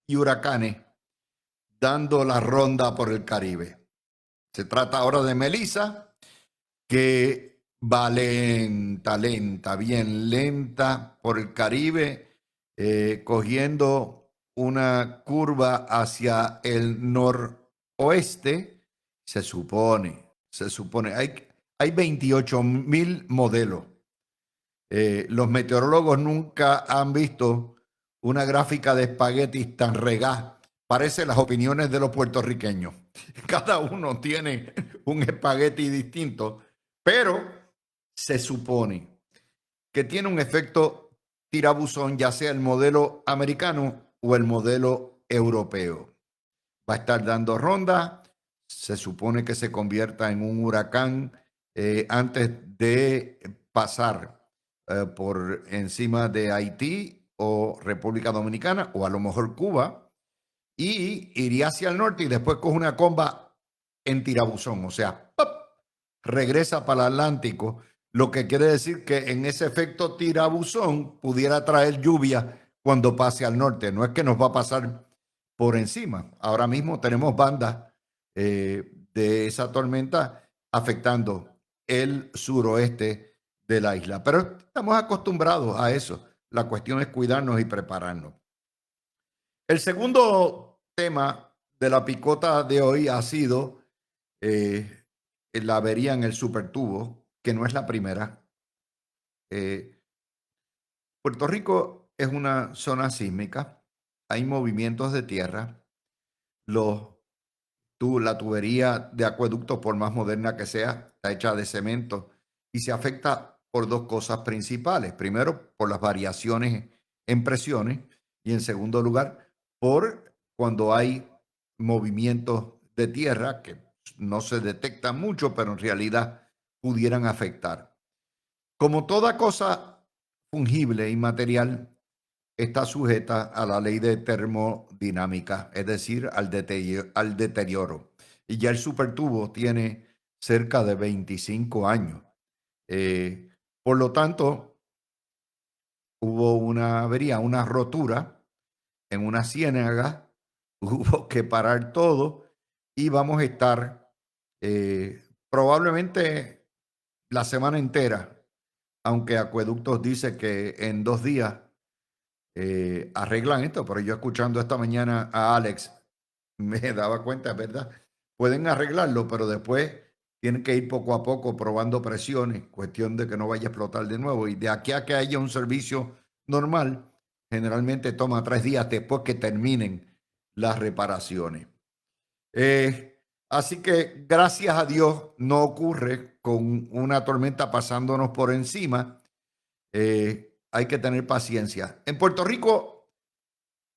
y huracanes dando la ronda por el Caribe. Se trata ahora de Melissa, que va lenta, bien lenta por el Caribe, cogiendo una curva hacia el noroeste. Se supone, hay 28,000 modelos. Los meteorólogos nunca han visto una gráfica de espaguetis tan regada. Parece las opiniones de los puertorriqueños. Cada uno tiene un espagueti distinto, pero se supone que tiene un efecto tirabuzón, ya sea el modelo americano o el modelo europeo. Va a estar dando ronda, se supone que se convierta en un huracán antes de pasar por encima de Haití o República Dominicana o a lo mejor Cuba, y iría hacia el norte y después coge una comba en tirabuzón, o sea, ¡pop!, regresa para el Atlántico, lo que quiere decir que en ese efecto tirabuzón pudiera traer lluvia cuando pase al norte. No es que nos va a pasar por encima. Ahora mismo tenemos bandas de esa tormenta afectando el suroeste de la isla, pero estamos acostumbrados a eso. La cuestión es cuidarnos y prepararnos. El segundo tema de la picota de hoy ha sido la avería en el supertubo, que no es la primera. Puerto Rico es una zona sísmica, hay movimientos de tierra, la tubería de acueducto, por más moderna que sea, está hecha de cemento y se afecta por dos cosas principales. Primero, por las variaciones en presiones, y en segundo lugar, por cuando hay movimientos de tierra que no se detectan mucho, pero en realidad pudieran afectar. Como toda cosa fungible y material, está sujeta a la ley de termodinámica, es decir, al deterioro. Y ya el supertubo tiene cerca de 25 años. Por lo tanto, hubo una avería, una rotura en una ciénaga, hubo que parar todo y vamos a estar probablemente la semana entera, aunque Acueductos dice que en 2 días arreglan esto, pero yo escuchando esta mañana a Alex me daba cuenta, ¿verdad? Pueden arreglarlo, pero después tienen que ir poco a poco probando presiones, cuestión de que no vaya a explotar de nuevo. Y de aquí a que haya un servicio normal, generalmente toma 3 días después que terminen las reparaciones. Así que gracias a Dios no ocurre con una tormenta pasándonos por encima. Hay que tener paciencia. En Puerto Rico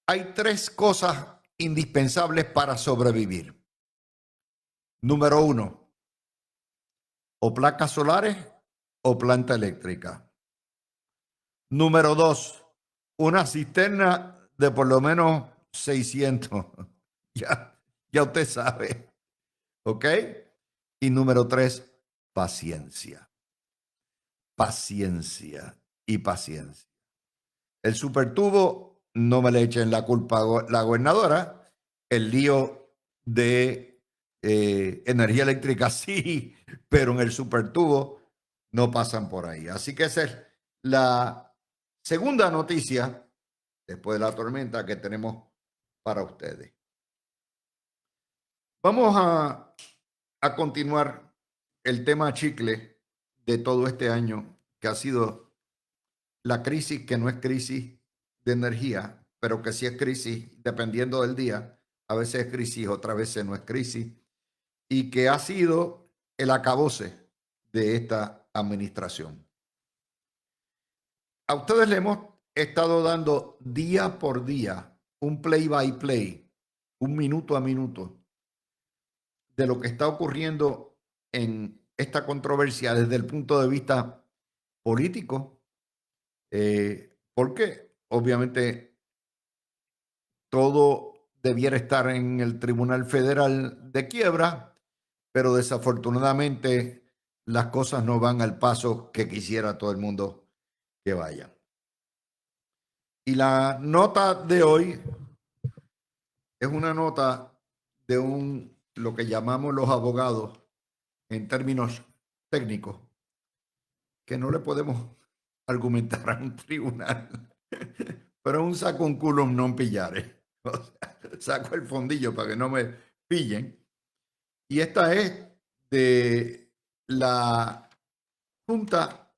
hay 3 cosas indispensables para sobrevivir. Número 1, o placas solares o planta eléctrica. Número 2, una cisterna de por lo menos 600. Ya usted sabe. ¿Ok? Y número 3, paciencia. Paciencia y paciencia. El supertubo, no me le echen la culpa a la gobernadora. El lío de energía eléctrica sí, pero en el supertubo no pasan por ahí. Así que esa es la segunda noticia después de la tormenta que tenemos para ustedes. Vamos a continuar el tema chicle de todo este año, que ha sido la crisis, que no es crisis de energía, pero que sí es crisis dependiendo del día. A veces es crisis, otras veces no es crisis, y que ha sido el acabose de esta administración. A ustedes le hemos estado dando día por día un play by play, un minuto a minuto, de lo que está ocurriendo en esta controversia desde el punto de vista político, porque obviamente todo debiera estar en el Tribunal Federal de Quiebra, pero desafortunadamente las cosas no van al paso que quisiera todo el mundo que vayan. Y la nota de hoy es una nota de lo que llamamos los abogados en términos técnicos, que no le podemos argumentar a un tribunal, pero es un sacunculum non pillare. O sea, saco el fondillo para que no me pillen. Y esta es de la Junta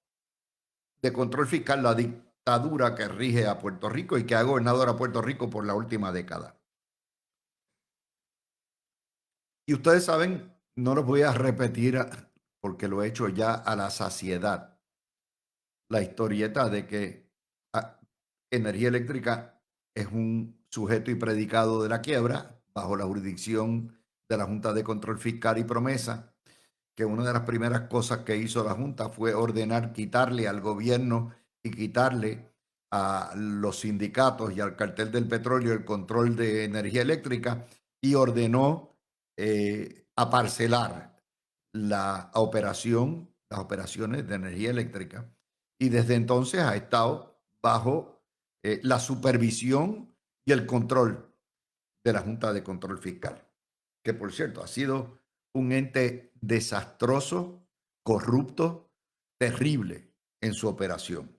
de Control Fiscal, la dictadura que rige a Puerto Rico y que ha gobernado a Puerto Rico por la última década. Y ustedes saben, no los voy a repetir porque lo he hecho ya a la saciedad, la historieta de que Energía Eléctrica es un sujeto y predicado de la quiebra bajo la jurisdicción de la Junta de Control Fiscal y Promesa, que una de las primeras cosas que hizo la Junta fue ordenar quitarle al gobierno y quitarle a los sindicatos y al cartel del petróleo el control de energía eléctrica y ordenó aparcelar las operaciones de energía eléctrica, y desde entonces ha estado bajo la supervisión y el control de la Junta de Control Fiscal, que por cierto ha sido un ente desastroso, corrupto, terrible en su operación.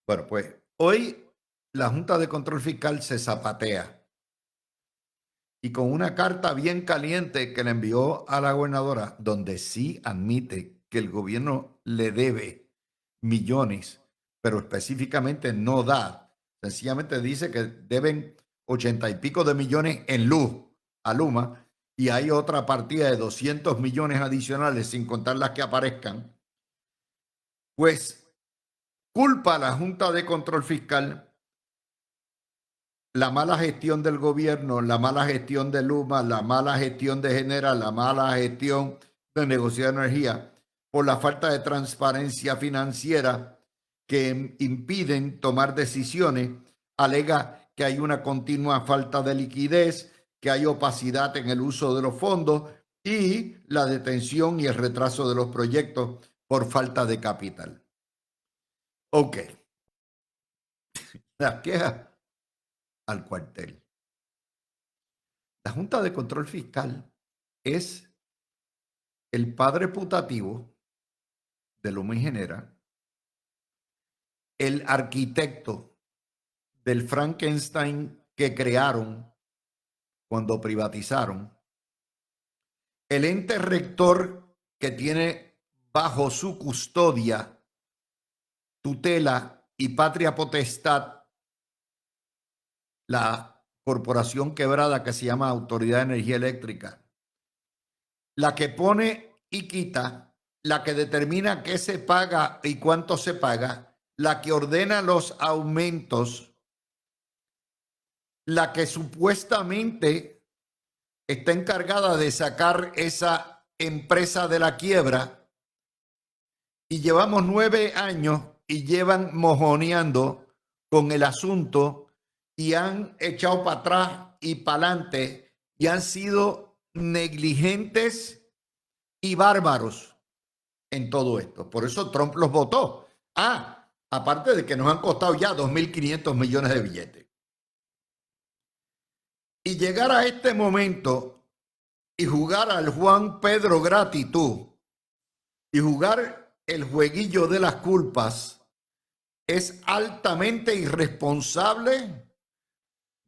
Bueno, pues hoy la Junta de Control Fiscal se zapatea y con una carta bien caliente que le envió a la gobernadora, donde sí admite que el gobierno le debe millones, pero específicamente no da. Sencillamente dice que deben 80 y pico de millones en luz a Luma, y hay otra partida de 200 millones adicionales, sin contar las que aparezcan. Pues culpa a la Junta de Control Fiscal la mala gestión del gobierno, la mala gestión de Luma, la mala gestión de General, la mala gestión de negociar energía, por la falta de transparencia financiera que impiden tomar decisiones. Alega que hay una continua falta de liquidez, que hay opacidad en el uso de los fondos y la detención y el retraso de los proyectos por falta de capital. Ok. Las quejas al cuartel. La Junta de Control Fiscal es el padre putativo de Luma y General, el arquitecto del Frankenstein que crearon cuando privatizaron, el ente rector que tiene bajo su custodia, tutela y patria potestad la corporación quebrada que se llama Autoridad de Energía Eléctrica, la que pone y quita, la que determina qué se paga y cuánto se paga, la que ordena los aumentos, la que supuestamente está encargada de sacar esa empresa de la quiebra, y llevamos 9 años y llevan mojoneando con el asunto y han echado para atrás y para adelante y han sido negligentes y bárbaros en todo esto. Por eso Trump los votó. Aparte de que nos han costado ya 2.500 millones de billetes. Y llegar a este momento y jugar al Juan Pedro gratitud y jugar el jueguillo de las culpas es altamente irresponsable.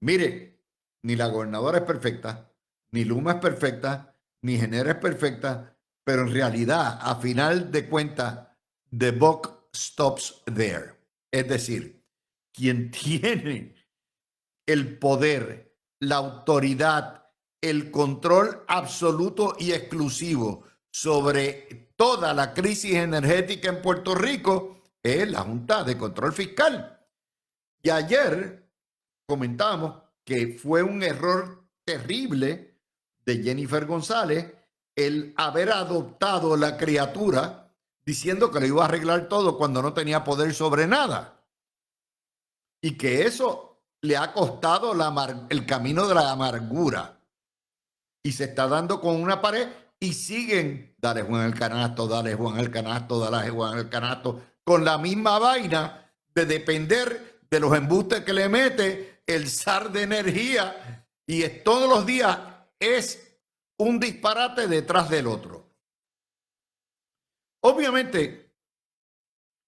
Mire, ni la gobernadora es perfecta, ni Luma es perfecta, ni Genera es perfecta, pero en realidad, a final de cuentas, the buck stops there. Es decir, quien tiene el poder, la autoridad, el control absoluto y exclusivo sobre toda la crisis energética en Puerto Rico es la Junta de Control Fiscal. Y ayer comentábamos que fue un error terrible de Jennifer González el haber adoptado la criatura diciendo que lo iba a arreglar todo cuando no tenía poder sobre nada. Y que eso le ha costado el camino de la amargura. Y se está dando con una pared y siguen, dale Juan el canasto, dale Juan el canasto, dale Juan el canasto, con la misma vaina de depender de los embustes que le mete el zar de energía y todos los días es un disparate detrás del otro. Obviamente,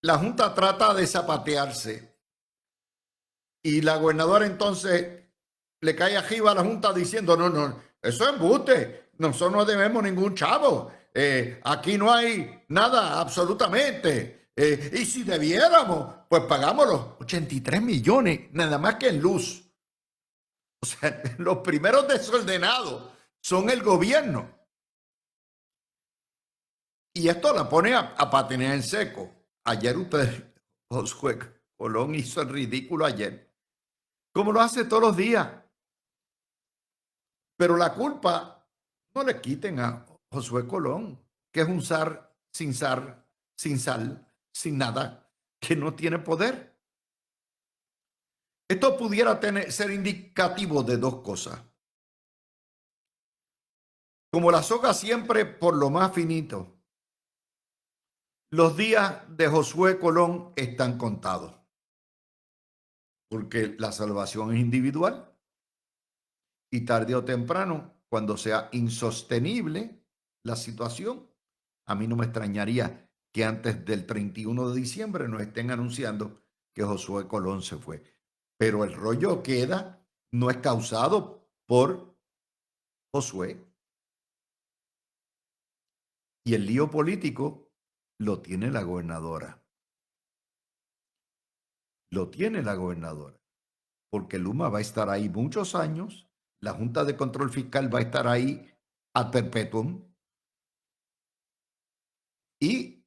la Junta trata de zapatearse y la gobernadora entonces le cae arriba a la Junta diciendo, no, eso es embuste, nosotros no debemos ningún chavo, aquí no hay nada absolutamente, y si debiéramos, pues pagamos los 83 millones, nada más que en luz. O sea, los primeros desordenados son el gobierno. Y esto la pone a patinar en seco. Ayer Josué Colón hizo el ridículo ayer, como lo hace todos los días. Pero la culpa no le quiten a Josué Colón, que es un zar, sin sal, sin nada, que no tiene poder. Esto pudiera ser indicativo de dos cosas. Como la soga siempre por lo más finito, los días de Josué Colón están contados, porque la salvación es individual y tarde o temprano, cuando sea insostenible la situación, a mí no me extrañaría que antes del 31 de diciembre nos estén anunciando que Josué Colón se fue. Pero el rollo queda, no es causado por Josué. Y el lío político lo tiene la gobernadora. Lo tiene la gobernadora. Porque Luma va a estar ahí muchos años, la Junta de Control Fiscal va a estar ahí ad perpetuum y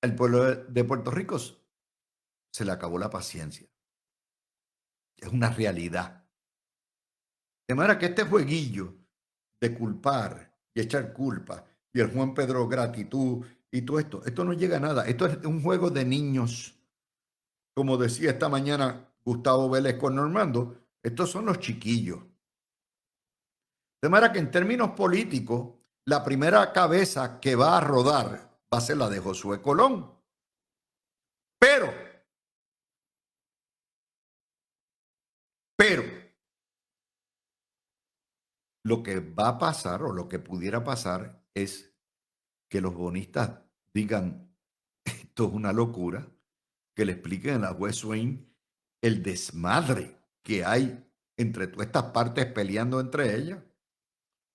el pueblo de Puerto Rico se le acabó la paciencia. Es una realidad. De manera que este jueguillo de culpar y echar culpa y el Juan Pedro gratitud y todo esto no llega a nada. Esto es un juego de niños. Como decía esta mañana Gustavo Vélez con Normando, estos son los chiquillos. De manera que en términos políticos, la primera cabeza que va a rodar va a ser la de Josué Colón. Pero, lo que va a pasar o lo que pudiera pasar es que los bonistas digan, esto es una locura, que le expliquen a la juez Swain el desmadre que hay entre todas estas partes peleando entre ellas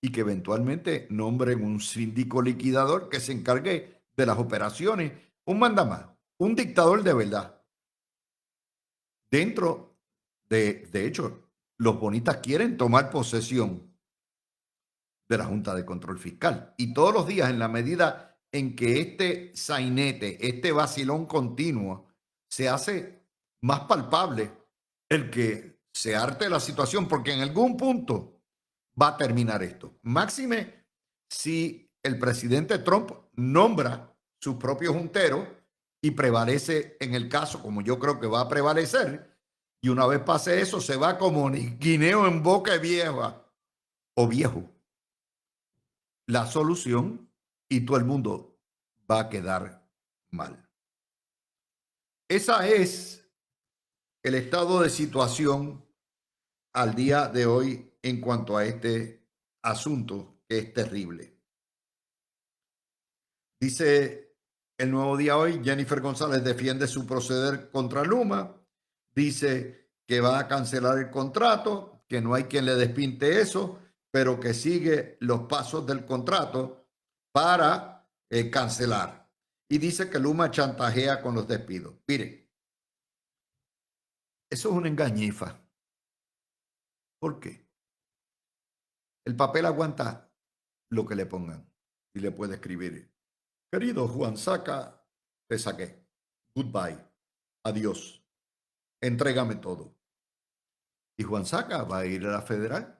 y que eventualmente nombren un síndico liquidador que se encargue de las operaciones, un mandamás, un dictador de verdad. Dentro de hecho, los bonistas quieren tomar posesión de la Junta de Control Fiscal y todos los días, en la medida en que este sainete, este vacilón continuo se hace más palpable, el que se arte la situación, porque en algún punto va a terminar esto. Máxime si el presidente Trump nombra sus propios junteros y prevalece en el caso, como yo creo que va a prevalecer, y una vez pase eso, se va como guineo en boca vieja o viejo. La solución y todo el mundo va a quedar mal. Esa es el estado de situación al día de hoy en cuanto a este asunto que es terrible. Dice El Nuevo Día hoy, Jennifer González defiende su proceder contra Luma, dice que va a cancelar el contrato, que no hay quien le despinte eso, pero que sigue los pasos del contrato para cancelar. Y dice que Luma chantajea con los despidos. Mire, eso es una engañifa. ¿Por qué? El papel aguanta lo que le pongan y le puede escribir: querido Juan Saca, te saqué. Goodbye. Adiós. Entrégame todo. Y Juan Saca va a ir a la federal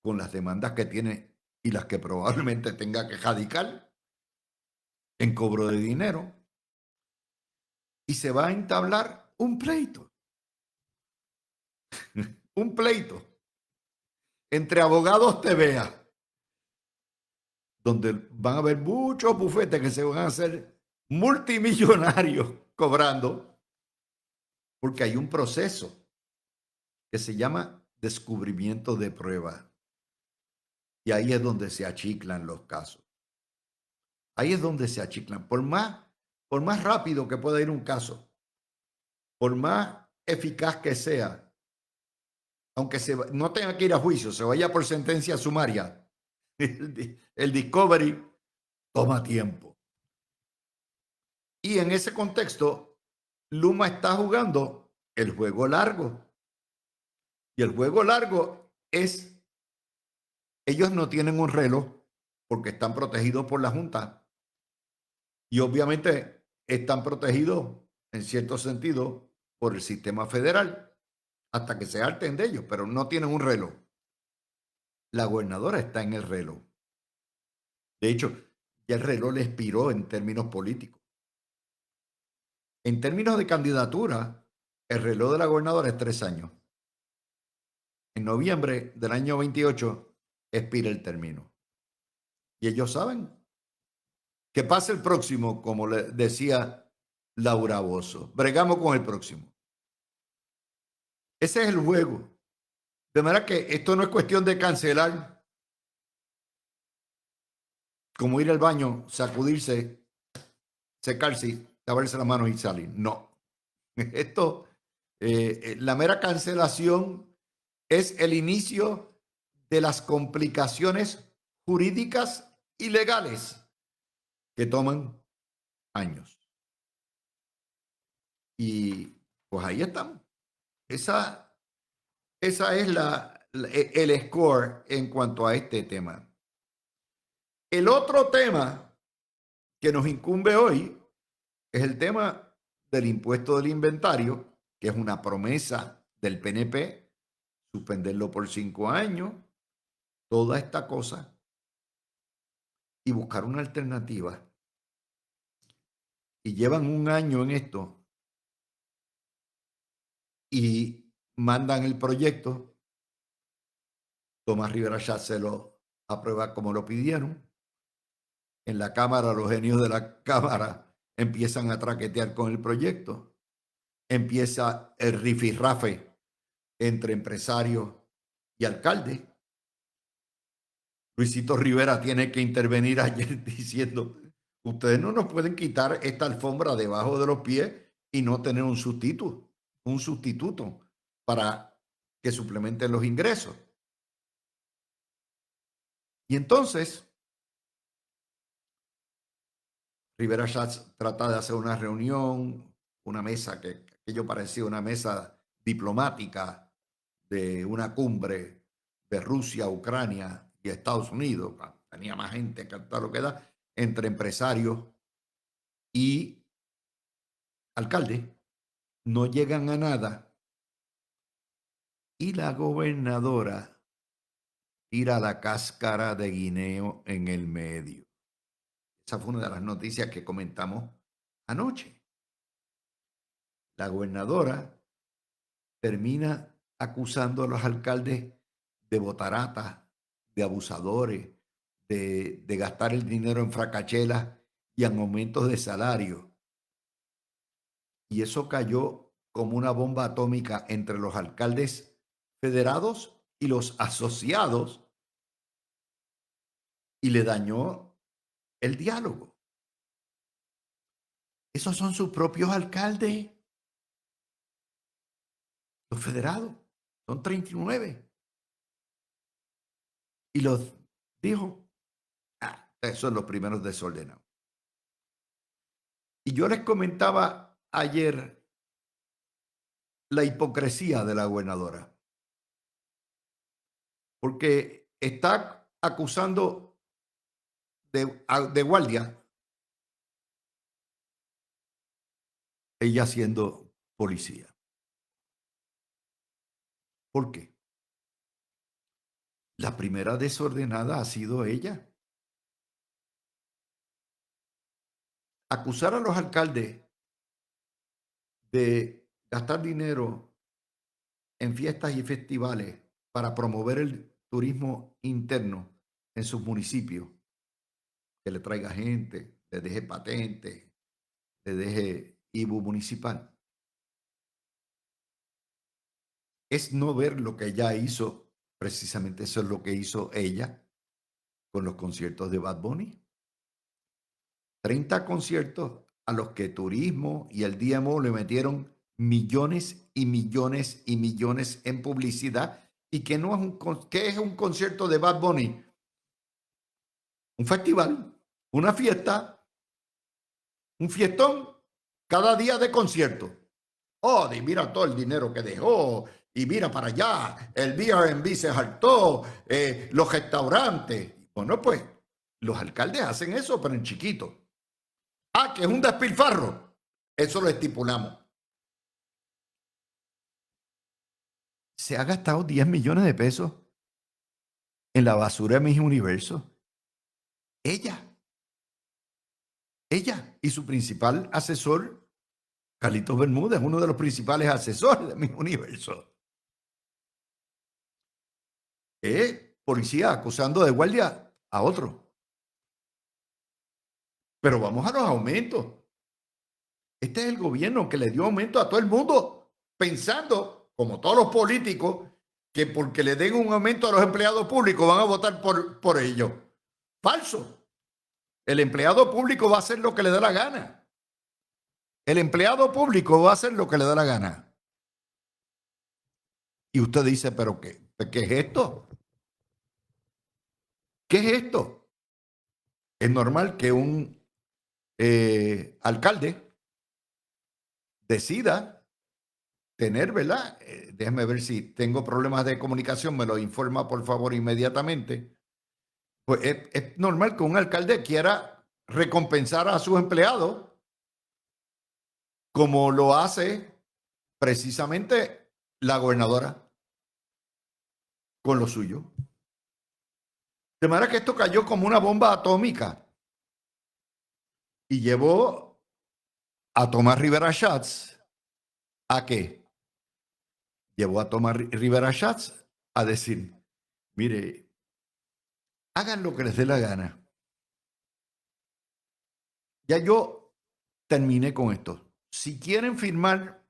con las demandas que tiene y las que probablemente tenga que radicar en cobro de dinero. Y se va a entablar un pleito. Un pleito entre abogados TVA, donde van a haber muchos bufetes que se van a hacer multimillonarios cobrando, porque hay un proceso que se llama descubrimiento de prueba. Y ahí es donde se achiclan los casos. Ahí es donde se achiclan. Por más rápido que pueda ir un caso, por más eficaz que sea, aunque no tenga que ir a juicio, se vaya por sentencia sumaria, el discovery toma tiempo. Y en ese contexto, Luma está jugando el juego largo. Y el juego largo es, ellos no tienen un reloj porque están protegidos por la Junta. Y obviamente están protegidos, en cierto sentido, por el sistema federal, hasta que se harten de ellos, pero no tienen un reloj. La gobernadora está en el reloj. De hecho, ya el reloj le expiró en términos políticos. En términos de candidatura, el reloj de la gobernadora es 3 años. En noviembre del año 28 expira el término. Y ellos saben que pase el próximo, como le decía Laura Bozzo. Bregamos con el próximo. Ese es el juego. De manera que esto no es cuestión de cancelar, como ir al baño, sacudirse, secarse, lavarse las manos y salir. No. Esto, la mera cancelación es el inicio de las complicaciones jurídicas y legales que toman años. Y pues ahí estamos. Esa es el score en cuanto a este tema. El otro tema que nos incumbe hoy es el tema del impuesto del inventario, que es una promesa del PNP, suspenderlo por 5 años, toda esta cosa, y buscar una alternativa. Y llevan 1 año en esto y mandan el proyecto. Tomás Rivera Schatz se lo aprueba como lo pidieron. En la Cámara, los genios de la Cámara empiezan a traquetear con el proyecto. Empieza el rifirrafe entre empresarios y alcaldes. Luisito Rivera tiene que intervenir ayer diciendo, ustedes no nos pueden quitar esta alfombra debajo de los pies y no tener un sustituto para que suplementen los ingresos. Y entonces, Rivera Schatz trata de hacer una reunión, una mesa que aquello parecía una mesa diplomática de una cumbre de Rusia, Ucrania y Estados Unidos. Tenía más gente que lo que da, entre empresarios y alcaldes. No llegan a nada. Y la gobernadora tira la cáscara de guineo en el medio. Esa fue una de las noticias que comentamos anoche. La gobernadora termina acusando a los alcaldes de botaratas, de abusadores, de gastar el dinero en fracachelas y en aumentos de salario. Y eso cayó como una bomba atómica entre los alcaldes federados y los asociados y le dañó el diálogo. Esos son sus propios alcaldes, los federados, son 39. Y los dijo, ustedes son los primeros desordenados. Y yo les comentaba ayer la hipocresía de la gobernadora, porque está acusando de guardia, ella siendo policía. ¿Por qué? La primera desordenada ha sido ella. Acusar a los alcaldes de gastar dinero en fiestas y festivales para promover el turismo interno en sus municipios, que le traiga gente, le deje patente, le deje IBU municipal. es no ver lo que ella hizo. Precisamente eso es lo que hizo ella con los conciertos de Bad Bunny. 30 conciertos a los que Turismo y el DMO le metieron millones y millones y millones en publicidad. ¿Y que no es qué es un concierto de Bad Bunny? Un festival, una fiesta, un fiestón, cada día de concierto. Oh, y mira todo el dinero que dejó, y mira para allá, el B&B se saltó, los restaurantes. Bueno, pues los alcaldes hacen eso, pero en chiquito. Ah, que es un despilfarro. Eso lo estipulamos. Se ha gastado 10 millones de pesos en la basura de Miss Universo. Ella y su principal asesor, Carlitos Bermúdez, uno de los principales asesores de Miss Universo. Policía acusando de guardia a otro. Pero vamos a los aumentos. Este es el gobierno que le dio aumento a todo el mundo, pensando, como todos los políticos, que porque le den un aumento a los empleados públicos van a votar por ellos. Falso. El empleado público va a hacer lo que le da la gana. El empleado público va a hacer lo que le da la gana. Y usted dice, ¿pero qué? ¿Qué es esto? ¿Qué es esto? Es normal que un alcalde decida tener, ¿verdad? Déjeme ver si tengo problemas de comunicación, me lo informa por favor inmediatamente. Pues es normal que un alcalde quiera recompensar a sus empleados como lo hace precisamente la gobernadora con lo suyo. De manera que esto cayó como una bomba atómica y llevó a Tomás Rivera Schatz ¿a qué? Llevó a Tomás Rivera Schatz a decir, mire, hagan lo que les dé la gana. Ya yo terminé con esto. Si quieren firmar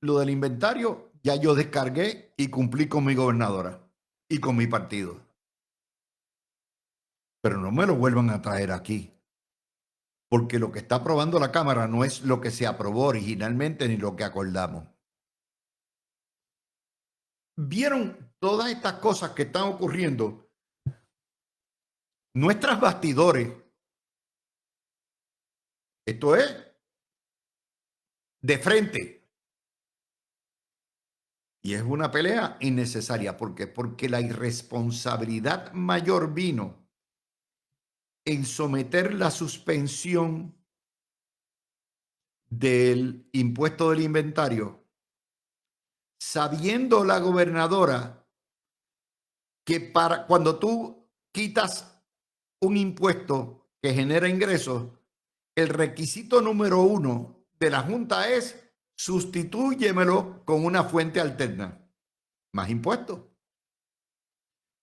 lo del inventario, ya yo descargué y cumplí con mi gobernadora y con mi partido. Pero no me lo vuelvan a traer aquí, porque lo que está aprobando la Cámara no es lo que se aprobó originalmente ni lo que acordamos. ¿Vieron todas estas cosas que están ocurriendo? Nuestros bastidores, esto es de frente. Y es una pelea innecesaria. ¿Por qué? Porque la irresponsabilidad mayor vino en someter la suspensión del impuesto del inventario, sabiendo la gobernadora que para cuando tú quitas un impuesto que genera ingresos, el requisito número 1 de la Junta es sustitúyemelo con una fuente alterna, más impuestos.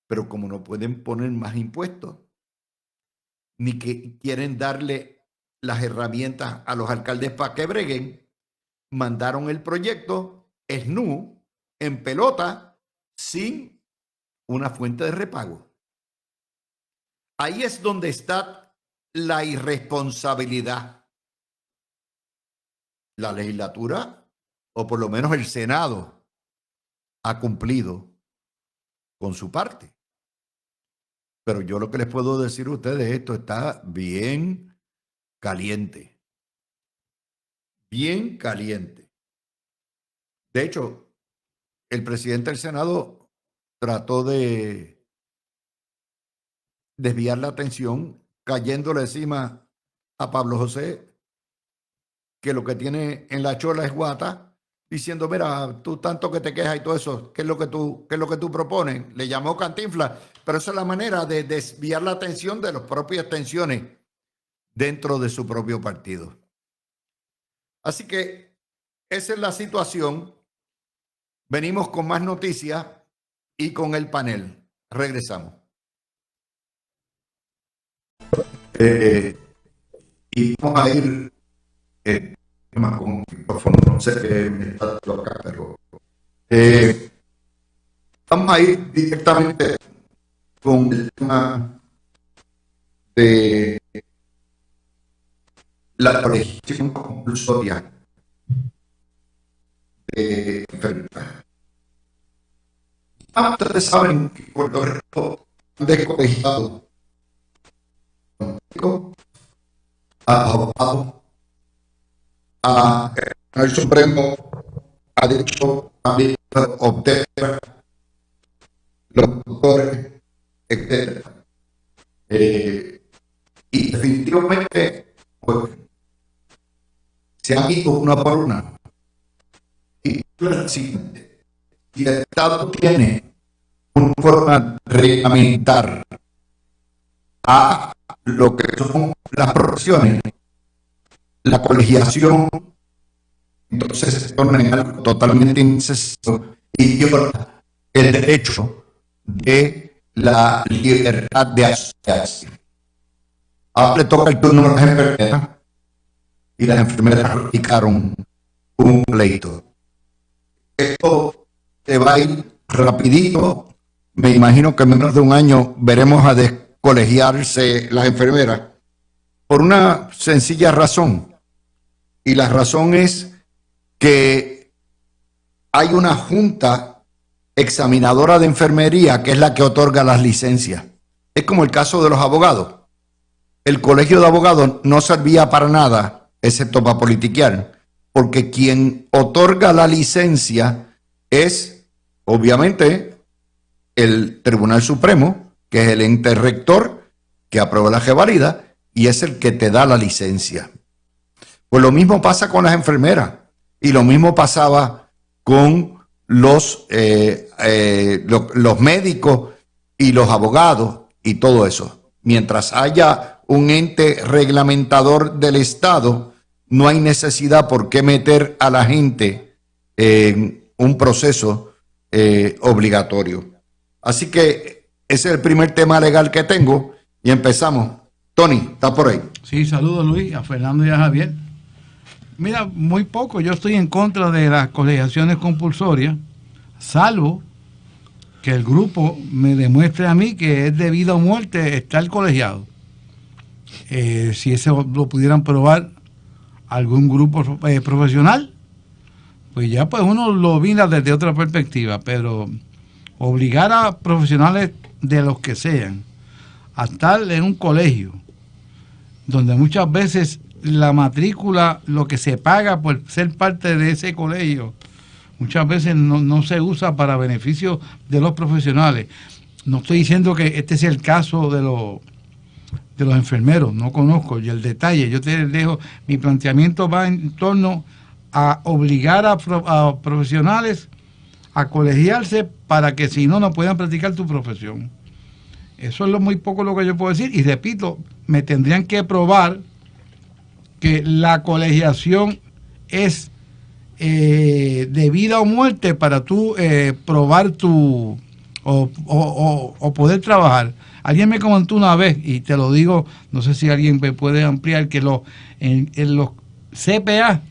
Pero como no pueden poner más impuestos, ni que quieren darle las herramientas a los alcaldes para que breguen, mandaron el proyecto SNU en pelota sin una fuente de repago. Ahí es donde está la irresponsabilidad. La legislatura, o por lo menos el Senado, ha cumplido con su parte. Pero yo lo que les puedo decir a ustedes, esto está bien caliente. Bien caliente. De hecho, el presidente del Senado trató de desviar la atención, cayéndole encima a Pablo José, que lo que tiene en la chola es guata, diciendo, mira, tú tanto que te quejas y todo eso, ¿qué es lo que tú propones? Le llamó Cantinflas, pero esa es la manera de desviar la atención de las propias tensiones dentro de su propio partido. Así que esa es la situación. Venimos con más noticias y con el panel. Regresamos. Y vamos a ir con micrófono. No sé qué me está acá, pero Vamos a ir directamente con el tema de la colegiación compulsoria de enfermedades. Ustedes saben que Puerto Rico han descolegiado a abogados, el Supremo ha dicho también obtener los doctores, etc. Y definitivamente pues, se han ido una por una. Y la siguiente, si el Estado tiene una forma de reglamentar a lo que son las profesiones, la colegiación, entonces se torna en algo totalmente innecesario y viola el derecho de la libertad de asociación. Ahora le toca el turno a las enfermeras y las enfermeras radicaron un pleito. Esto se va a ir rapidito. Me imagino que en menos de un año veremos a descolegiarse las enfermeras por una sencilla razón. Y la razón es que hay una junta examinadora de enfermería que es la que otorga las licencias. Es como el caso de los abogados. El colegio de abogados no servía para nada, excepto para politiquear, porque quien otorga la licencia es, obviamente, el Tribunal Supremo, que es el ente rector que aprueba la revalida y es el que te da la licencia. Pues lo mismo pasa con las enfermeras y lo mismo pasaba con los médicos y los abogados y todo eso. Mientras haya un ente reglamentador del Estado, no hay necesidad por qué meter a la gente en un proceso obligatorio. Así que ese es el primer tema legal que tengo y empezamos. Tony, ¿está por ahí? Sí, saludos Luis, a Fernando y a Javier. Mira, muy poco, yo estoy en contra de las colegiaciones compulsorias, salvo que el grupo me demuestre a mí que es de vida o muerte estar colegiado. Si eso lo pudieran probar algún grupo profesional, pues ya pues uno lo mira desde otra perspectiva, pero obligar a profesionales de los que sean a estar en un colegio donde muchas veces la matrícula, lo que se paga por ser parte de ese colegio, muchas veces no se usa para beneficio de los profesionales. No estoy diciendo que este sea el caso de los enfermeros, no conozco y el detalle. Yo te dejo, mi planteamiento va en torno a obligar a profesionales a colegiarse para que si no, no puedan practicar tu profesión. Eso es muy poco lo que yo puedo decir. Y repito, me tendrían que probar que la colegiación es de vida o muerte para tú probar o poder trabajar. Alguien me comentó una vez, y te lo digo, no sé si alguien me puede ampliar, que en los CPA,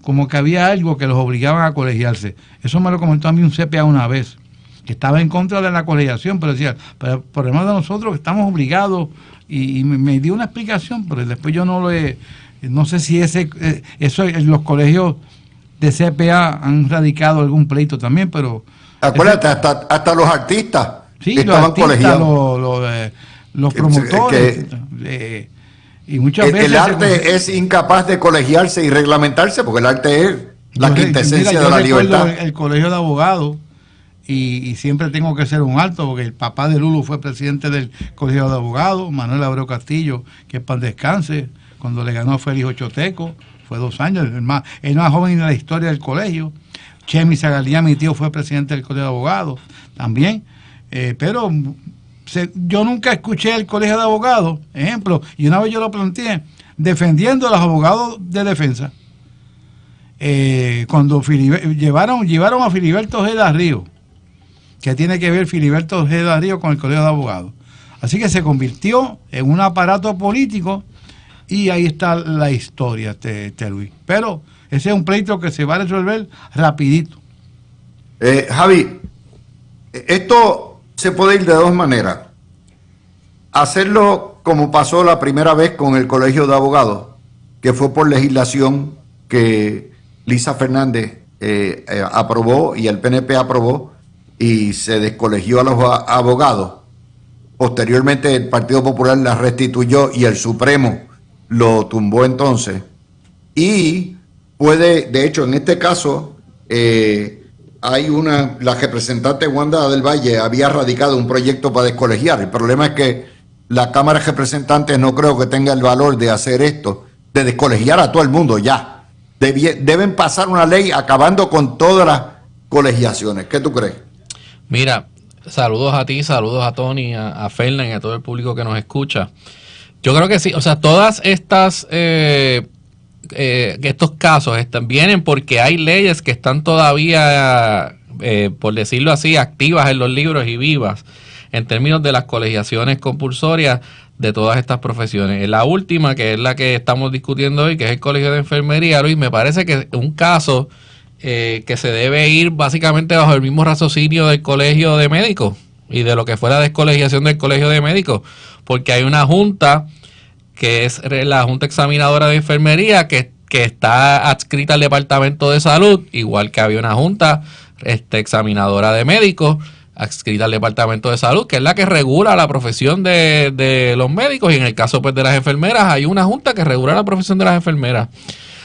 como que había algo que los obligaban a colegiarse. Eso me lo comentó a mí un CPA una vez, que estaba en contra de la colegiación, pero decía, pero por el problema de nosotros que estamos obligados, y me dio una explicación, pero después yo no sé si eso en los colegios de CPA han radicado algún pleito también, pero... Acuérdate, hasta los artistas estaban colegiados. Los promotores. Y muchas veces el arte es incapaz de colegiarse y reglamentarse porque el arte es la quintesencia de la libertad. El colegio de abogados, y siempre tengo que ser un alto porque el papá de Lulu fue presidente del colegio de abogados, Manuel Abreu Castillo, que es para descanse, cuando le ganó Félix Ochoteco, fue 2 años, el más joven de la historia del colegio. Chemi Zagalía, mi tío, fue presidente del colegio de abogados también, pero yo nunca escuché el colegio de abogados, ejemplo, y una vez yo lo planteé, defendiendo a los abogados de defensa. Cuando llevaron a Filiberto Ojeda Río, que tiene que ver Filiberto Ojeda Río con el colegio de abogados. Así que se convirtió en un aparato político y ahí está la historia, Luis. Pero ese es un pleito que se va a resolver rapidito. Javi, esto se puede ir de dos maneras. Hacerlo como pasó la primera vez con el Colegio de Abogados, que fue por legislación que Lisa Fernández aprobó y el PNP aprobó y se descolegió a los abogados. Posteriormente el Partido Popular la restituyó y el Supremo lo tumbó entonces. Y puede, de hecho, en este caso, la representante Wanda del Valle había radicado un proyecto para descolegiar. El problema es que la Cámara de Representantes no creo que tenga el valor de hacer esto, de descolegiar a todo el mundo ya. Deben pasar una ley acabando con todas las colegiaciones. ¿Qué tú crees? Mira, saludos a ti, saludos a Tony, a Fernan y a todo el público que nos escucha. Yo creo que sí, o sea, todas estas estos casos vienen porque hay leyes que están todavía, por decirlo así, activas en los libros y vivas en términos de las colegiaciones compulsorias de todas estas profesiones. La última, que es la que estamos discutiendo hoy, que es el Colegio de Enfermería, Luis, me parece que es un caso que se debe ir básicamente bajo el mismo raciocinio del Colegio de Médicos y de lo que fue la descolegiación del Colegio de Médicos, porque hay una junta que es la Junta Examinadora de Enfermería que está adscrita al Departamento de Salud, igual que había una Junta Examinadora de Médicos adscrita al Departamento de Salud, que es la que regula la profesión de los médicos, y en el caso pues de las enfermeras hay una junta que regula la profesión de las enfermeras.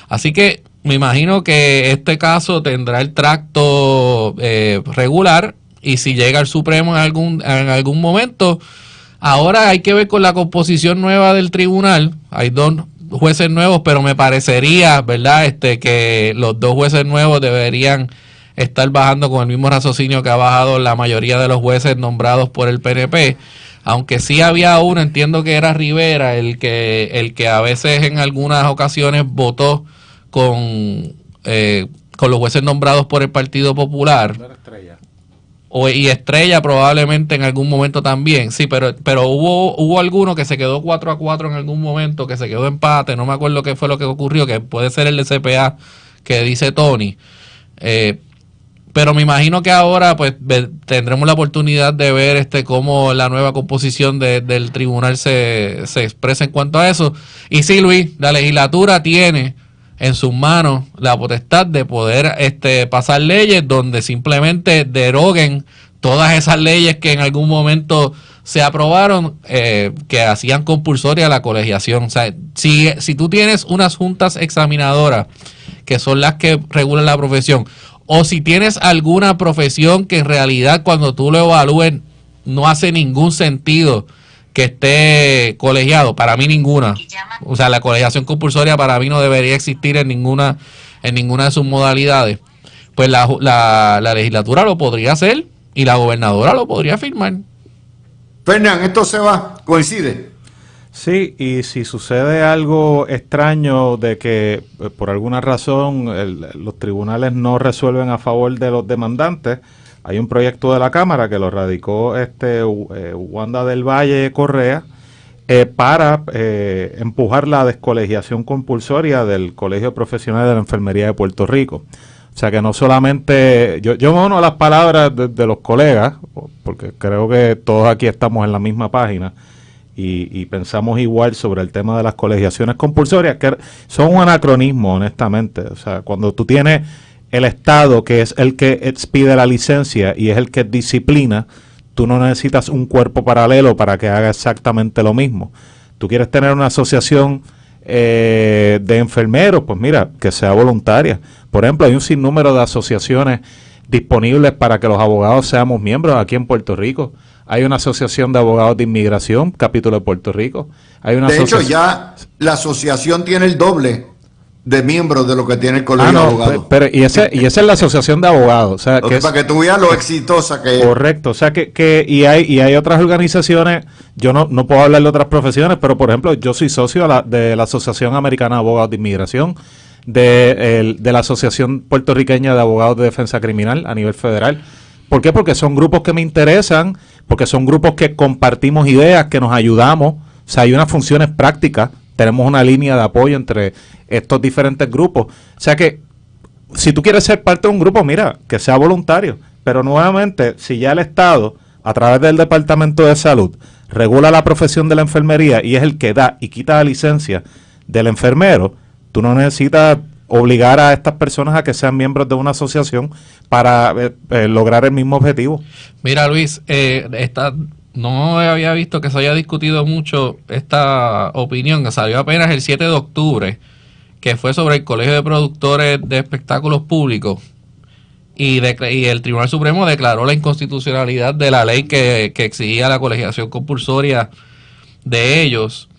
Así que me imagino que este caso tendrá el tracto regular, y si llega al Supremo en algún momento. Ahora hay que ver con la composición nueva del tribunal. Hay 2 jueces nuevos, pero me parecería, ¿verdad?, que los 2 jueces nuevos deberían estar bajando con el mismo raciocinio que ha bajado la mayoría de los jueces nombrados por el PNP. Aunque sí había uno, entiendo que era Rivera, el que a veces en algunas ocasiones votó con los jueces nombrados por el Partido Popular. Y Estrella probablemente en algún momento también, sí, pero hubo alguno que se quedó 4-4 en algún momento, que se quedó empate, no me acuerdo qué fue lo que ocurrió, que puede ser el de CPA que dice Tony. Pero me imagino que ahora pues tendremos la oportunidad de ver cómo la nueva composición del tribunal se expresa en cuanto a eso. Y sí, Luis, la legislatura tiene en sus manos la potestad de poder pasar leyes donde simplemente deroguen todas esas leyes que en algún momento se aprobaron, que hacían compulsoria la colegiación. O sea, si tú tienes unas juntas examinadoras que son las que regulan la profesión, o si tienes alguna profesión que en realidad cuando tú lo evalúes no hace ningún sentido que esté colegiado, para mí ninguna. O sea, la colegiación compulsoria para mí no debería existir en ninguna de sus modalidades. Pues la legislatura lo podría hacer y la gobernadora lo podría firmar. Fernan, esto se va, coincide. Sí, y si sucede algo extraño de que por alguna razón los tribunales no resuelven a favor de los demandantes, hay un proyecto de la Cámara que lo radicó Wanda del Valle Correa para empujar la descolegiación compulsoria del Colegio Profesional de la Enfermería de Puerto Rico. O sea que no solamente, yo me uno a las palabras de los colegas, porque creo que todos aquí estamos en la misma página y pensamos igual sobre el tema de las colegiaciones compulsorias, que son un anacronismo, honestamente. O sea, cuando tú tienes el Estado, que es el que expide la licencia y es el que disciplina, tú no necesitas un cuerpo paralelo para que haga exactamente lo mismo. Tú quieres tener una asociación de enfermeros, pues mira, que sea voluntaria. Por ejemplo, hay un sinnúmero de asociaciones disponibles para que los abogados seamos miembros aquí en Puerto Rico. Hay una asociación de abogados de inmigración, capítulo de Puerto Rico. Hay una de hecho, ya la asociación tiene el doble de miembros de lo que tiene el Colegio de Abogados. Pero y esa es la asociación de abogados. O sea, para que tú veas lo exitosa que es. Correcto. O sea, y hay otras organizaciones, yo no puedo hablar de otras profesiones, pero por ejemplo, yo soy socio de la Asociación Americana de Abogados de Inmigración, de la Asociación Puertorriqueña de Abogados de Defensa Criminal a nivel federal. ¿Por qué? Porque son grupos que me interesan, porque son grupos que compartimos ideas, que nos ayudamos. O sea, hay unas funciones prácticas, tenemos una línea de apoyo entre estos diferentes grupos. O sea que, si tú quieres ser parte de un grupo, mira, que sea voluntario. Pero nuevamente, si ya el Estado, a través del Departamento de Salud, regula la profesión de la enfermería y es el que da y quita la licencia del enfermero, tú no necesitas obligar a estas personas a que sean miembros de una asociación para lograr el mismo objetivo. Mira, Luis, no había visto que se haya discutido mucho esta opinión, que salió apenas el 7 de octubre, que fue sobre el Colegio de Productores de Espectáculos Públicos, y el Tribunal Supremo declaró la inconstitucionalidad de la ley que exigía la colegiación compulsoria de ellos,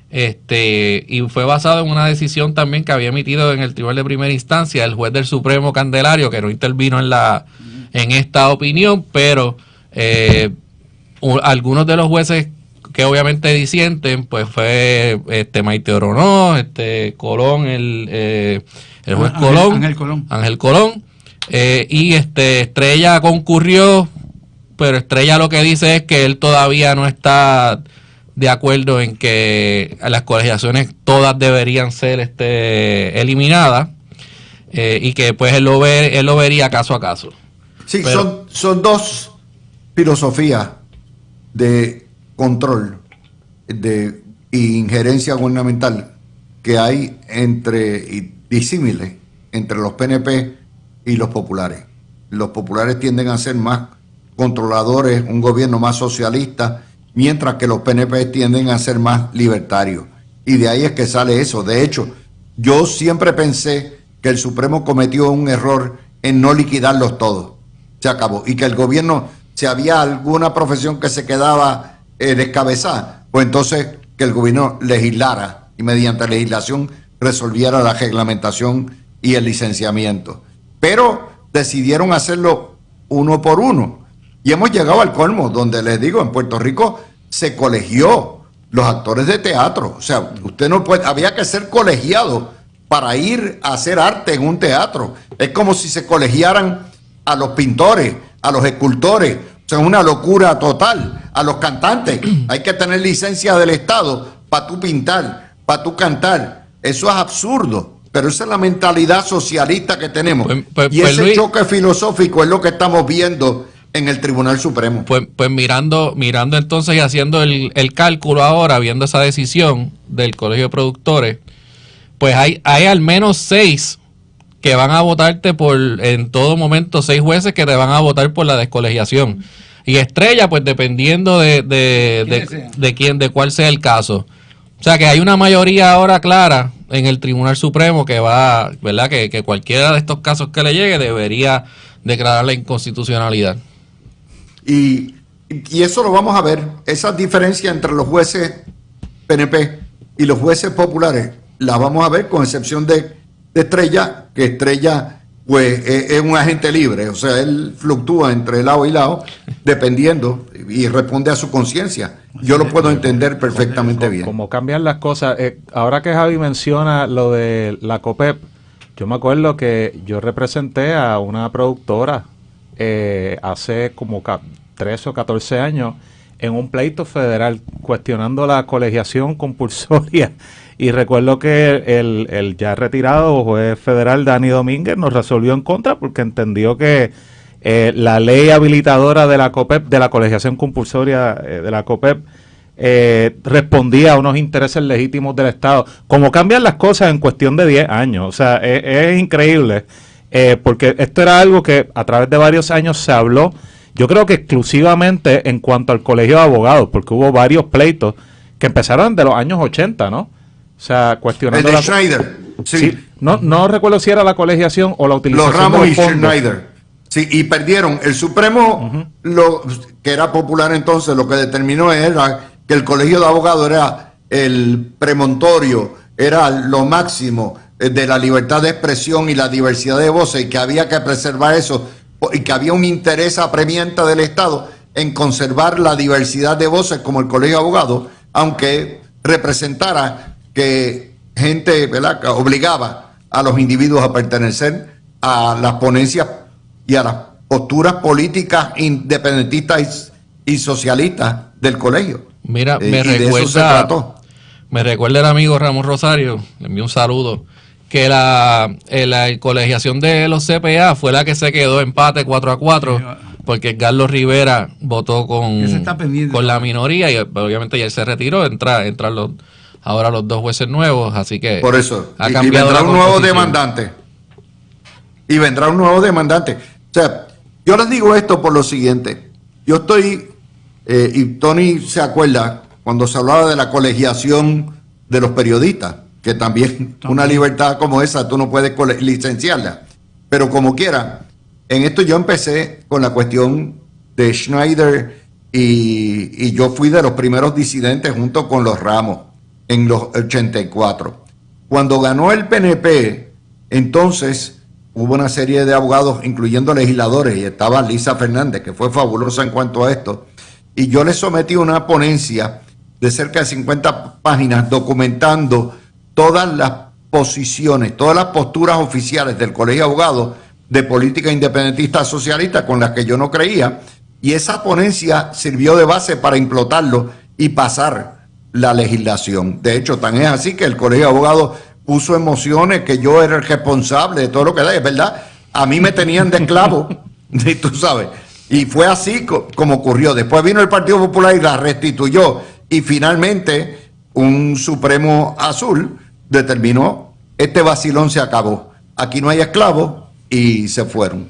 y fue basado en una decisión también que había emitido en el Tribunal de Primera Instancia el juez del Supremo Candelario, que no intervino en esta opinión, pero algunos de los jueces que obviamente disienten, pues fue Maite Oronó, Colón, el juez Ángel Colón, y Estrella concurrió, pero Estrella lo que dice es que él todavía no está de acuerdo en que las colegiaciones todas deberían ser eliminadas, y que pues él lo vería caso a caso. Sí, pero son dos filosofías de control de injerencia gubernamental que hay disímiles entre los PNP y los populares. Los populares tienden a ser más controladores, un gobierno más socialista, mientras que los PNP tienden a ser más libertarios. Y de ahí es que sale eso. De hecho, yo siempre pensé que el Supremo cometió un error en no liquidarlos todos. Se acabó. Y que el gobierno, si había alguna profesión que se quedaba descabezada, pues entonces que el gobierno legislara y mediante legislación resolviera la reglamentación y el licenciamiento. Pero decidieron hacerlo uno por uno. Y hemos llegado al colmo, donde les digo, en Puerto Rico se colegió los actores de teatro. O sea, usted no puede, había que ser colegiado para ir a hacer arte en un teatro. Es como si se colegiaran a los pintores, a los escultores. O sea, es una locura total. A los cantantes, hay que tener licencia del Estado para tú pintar, para tú cantar. Eso es absurdo, pero esa es la mentalidad socialista que tenemos. Y ese Luis, choque filosófico es lo que estamos viendo en el Tribunal Supremo. Pues mirando entonces y haciendo el cálculo ahora, viendo esa decisión del Colegio de Productores, pues hay al menos 6 que van a votarte en todo momento, 6 jueces que te van a votar por la descolegiación. Y Estrella, pues dependiendo de cuál sea el caso. O sea que hay una mayoría ahora clara en el Tribunal Supremo que va, ¿verdad? Que cualquiera de estos casos que le llegue debería declarar la inconstitucionalidad. Y eso lo vamos a ver, esa diferencia entre los jueces PNP y los jueces populares, la vamos a ver con excepción de Estrella, que Estrella pues es un agente libre, o sea, él fluctúa entre lado y lado, dependiendo, y responde a su conciencia. Yo lo puedo entender perfectamente bien. Como cambian las cosas, ahora que Javi menciona lo de la COPEP, yo me acuerdo que yo representé a una productora hace como 13 o 14 años en un pleito federal cuestionando la colegiación compulsoria. Y recuerdo que el ya retirado juez federal Dani Domínguez nos resolvió en contra porque entendió que la ley habilitadora de la COPEP, de la colegiación compulsoria de la COPEP, respondía a unos intereses legítimos del Estado. Como cambian las cosas en cuestión de 10 años. O sea, es increíble, porque esto era algo que a través de varios años se habló, yo creo que exclusivamente en cuanto al colegio de abogados, porque hubo varios pleitos que empezaron de los años 80, ¿no? O sea, cuestionando el de Schneider, sí. No recuerdo si era la colegiación o la utilización los Ramos de los fondos. Schneider. Sí, y perdieron. El Supremo, que era popular entonces, lo que determinó era que el colegio de abogados era el premontorio, era lo máximo de la libertad de expresión y la diversidad de voces, y que había que preservar eso, y que había un interés apremiante del Estado en conservar la diversidad de voces como el colegio de abogados, aunque representara que gente, ¿verdad?, que obligaba a los individuos a pertenecer a las ponencias y a las posturas políticas independentistas y socialistas del colegio. Mira, me recuerda el amigo Ramón Rosario, le envío un saludo, que la colegiación de los CPA fue la que se quedó empate 4-4, porque Carlos Rivera votó con la minoría y obviamente ya él se retiró. Entran ahora los dos jueces nuevos, así que por eso ha y cambiado vendrá la un nuevo composición. demandante. Y vendrá un nuevo demandante. O sea, yo les digo esto por lo siguiente. Yo estoy, y Tony se acuerda, cuando se hablaba de la colegiación de los periodistas, que también una libertad como esa tú no puedes licenciarla. Pero como quiera, en esto yo empecé con la cuestión de Schneider y yo fui de los primeros disidentes junto con los Ramos en los 84. Cuando ganó el PNP, entonces hubo una serie de abogados, incluyendo legisladores, y estaba Lisa Fernández, que fue fabulosa en cuanto a esto, y yo le sometí una ponencia de cerca de 50 páginas documentando todas las posiciones, todas las posturas oficiales del Colegio de Abogados de política independentista socialista con las que yo no creía, y esa ponencia sirvió de base para implotarlo y pasar la legislación. De hecho, tan es así que el Colegio de Abogados puso en mociones que yo era el responsable de todo lo que da, es verdad, a mí me tenían de esclavo, tú sabes, y fue así como ocurrió. Después vino el Partido Popular y la restituyó, y finalmente un Supremo Azul determinó, este vacilón se acabó, aquí no hay esclavos, y se fueron.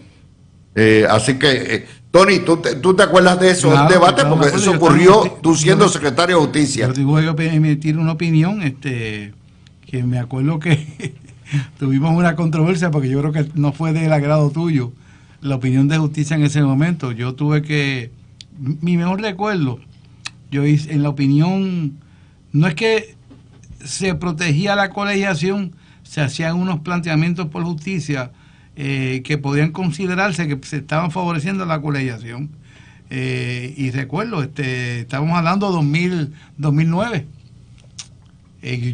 Así que, Tony, ¿tú te acuerdas de esos debates? Porque eso ocurrió tú siendo secretario de Justicia. Yo digo, yo emitir una opinión, que me acuerdo que tuvimos una controversia, porque yo creo que no fue del agrado tuyo la opinión de Justicia en ese momento. Yo tuve que, mi mejor recuerdo, yo hice en la opinión, no es que se protegía la colegiación, se hacían unos planteamientos por Justicia que podían considerarse que se estaban favoreciendo la colegiación. Y recuerdo, estábamos hablando de 2009.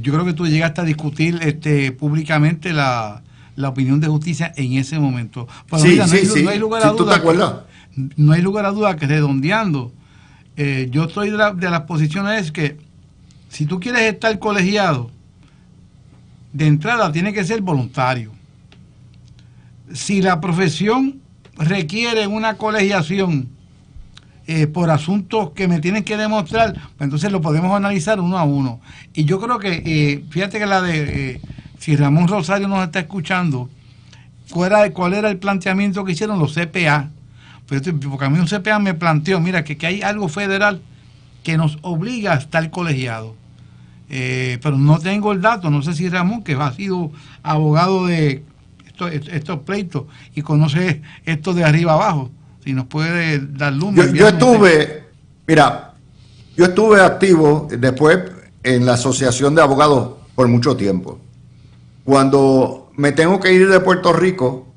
Yo creo que tú llegaste a discutir públicamente la opinión de Justicia en ese momento. Pero sí, mira, sí, no hay lugar a ¿tú te acuerdas? No hay lugar a duda que redondeando, yo estoy de las posiciones que si tú quieres estar colegiado, de entrada tiene que ser voluntario. Si la profesión requiere una colegiación por asuntos que me tienen que demostrar, pues entonces lo podemos analizar uno a uno. Y yo creo que, fíjate que si Ramón Rosario nos está escuchando, ¿cuál era el planteamiento que hicieron los CPA? Porque a mí un CPA me planteó, mira, que hay algo federal que nos obliga a estar colegiado. Pero no tengo el dato, no sé si Ramón, que ha sido abogado de estos pleitos y conoce esto de arriba abajo, si nos puede dar luz. Yo estuve activo después en la Asociación de Abogados por mucho tiempo. Cuando me tengo que ir de Puerto Rico,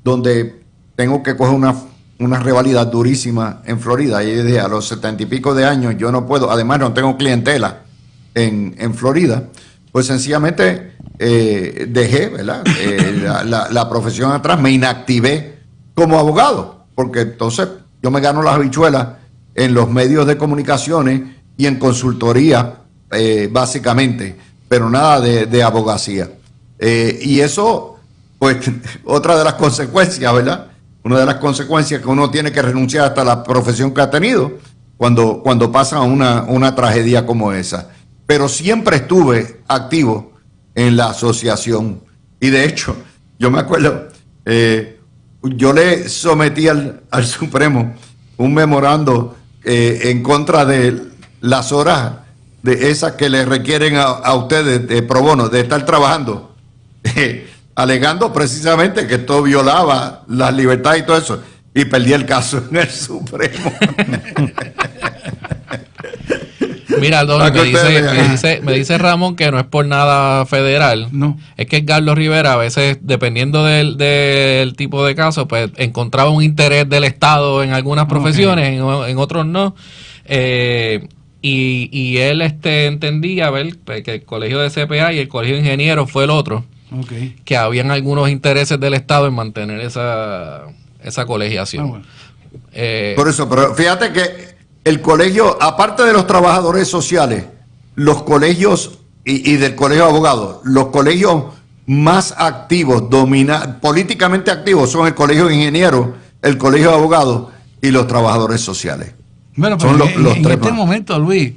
donde tengo que coger una rivalidad durísima en Florida, y dije, a los 70 y pico de años yo no puedo, además no tengo clientela en Florida, pues sencillamente dejé, ¿verdad? La profesión atrás, me inactivé como abogado, porque entonces yo me gano las habichuelas en los medios de comunicaciones y en consultoría, básicamente, pero nada de abogacía. Y eso, pues, otra de las consecuencias, ¿verdad? Una de las consecuencias que uno tiene que renunciar hasta la profesión que ha tenido cuando pasa una tragedia como esa. Pero siempre estuve activo en la asociación. Y de hecho, yo me acuerdo, yo le sometí al Supremo un memorando en contra de las horas de esas que le requieren a ustedes de pro bono, de estar trabajando, alegando precisamente que esto violaba las libertades y todo eso. Y perdí el caso en el Supremo. Mira, Don, me dice Ramón que no es por nada federal. No. Es que Carlos Rivera, a veces, dependiendo del tipo de caso, pues encontraba un interés del Estado en algunas profesiones, en otros no. Y él entendía que el colegio de CPA y el colegio de ingenieros fue el otro. Que habían algunos intereses del Estado en mantener esa colegiación. Bueno. Por eso, pero fíjate que el colegio, aparte de los trabajadores sociales, los colegios y del colegio de abogados, los colegios más activos, políticamente activos, son el Colegio de Ingenieros, el Colegio de Abogados y los trabajadores sociales. Bueno, pero Son en los tres este más. momento, Luis,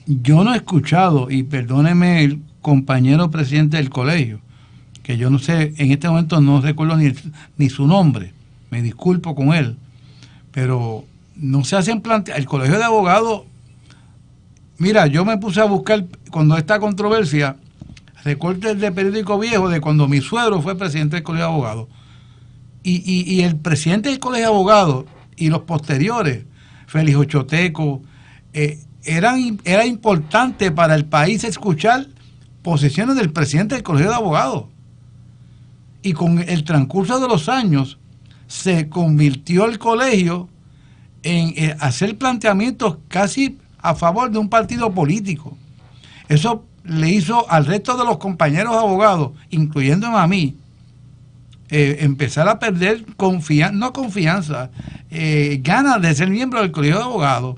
yo no he escuchado, y perdóneme el compañero presidente del colegio, que yo no sé, en este momento no recuerdo ni su nombre, me disculpo con él, pero no se hacen el colegio de abogados. Mira, yo me puse a buscar, cuando esta controversia, recortes de periódico viejo de cuando mi suegro fue presidente del colegio de abogados, y el presidente del colegio de abogados y los posteriores, Félix Ochoteco, era importante para el país escuchar posiciones del presidente del colegio de abogados. Y con el transcurso de los años se convirtió el colegio en hacer planteamientos casi a favor de un partido político. Eso le hizo al resto de los compañeros abogados, incluyéndome a mí, empezar a perder ganas de ser miembro del colegio de abogados.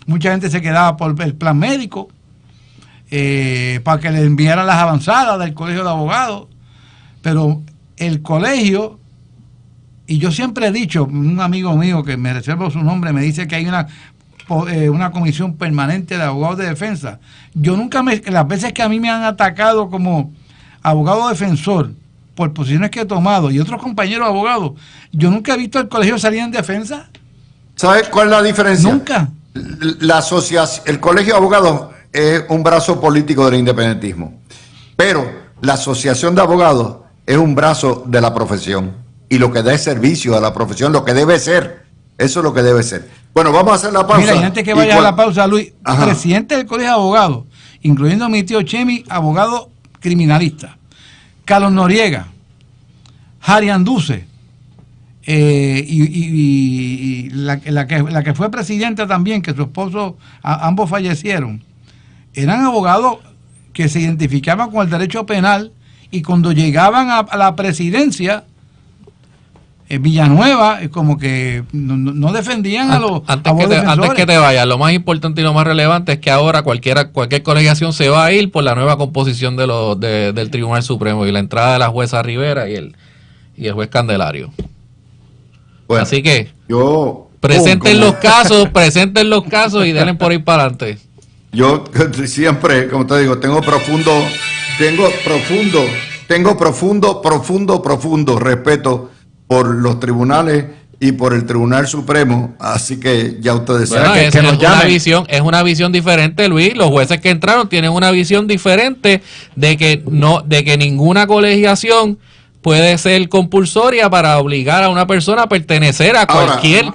Mucha gente se quedaba por el plan médico, para que le enviaran las avanzadas del colegio de abogados, pero el colegio, y yo siempre he dicho, un amigo mío que me reservo su nombre, me dice que hay una comisión permanente de abogados de defensa. Yo nunca las veces que a mí me han atacado como abogado defensor por posiciones que he tomado y otros compañeros abogados, yo nunca he visto el colegio salir en defensa. ¿Sabes cuál es la diferencia? Nunca. La asociación, el Colegio de Abogados es un brazo político del independentismo, pero la Asociación de Abogados es un brazo de la profesión y lo que da es servicio a la profesión, lo que debe ser. Eso es lo que debe ser. Bueno, vamos a hacer la pausa. Mira, y antes que vaya a la pausa, Luis, presidente del Colegio de Abogados, incluyendo a mi tío Chemi, abogado criminalista, Carlos Noriega, Jari Anduce, y la que fue presidenta también, que su esposo, ambos fallecieron, eran abogados que se identificaban con el derecho penal, y cuando llegaban a la presidencia, Villanueva, como que no defendían a los abogados. Antes que te vayas, lo más importante y lo más relevante es que ahora cualquier colegiación se va a ir por la nueva composición del Tribunal Supremo y la entrada de la jueza Rivera y el juez Candelario. Bueno, así que presenten los casos y denle por ahí para adelante. Yo siempre, como te digo, tengo profundo respeto por los tribunales y por el Tribunal Supremo, así que ya ustedes saben que nos llamen. Es una visión diferente, Luis. Los jueces que entraron tienen una visión diferente de que ninguna colegiación puede ser compulsoria para obligar a una persona a pertenecer a cualquier,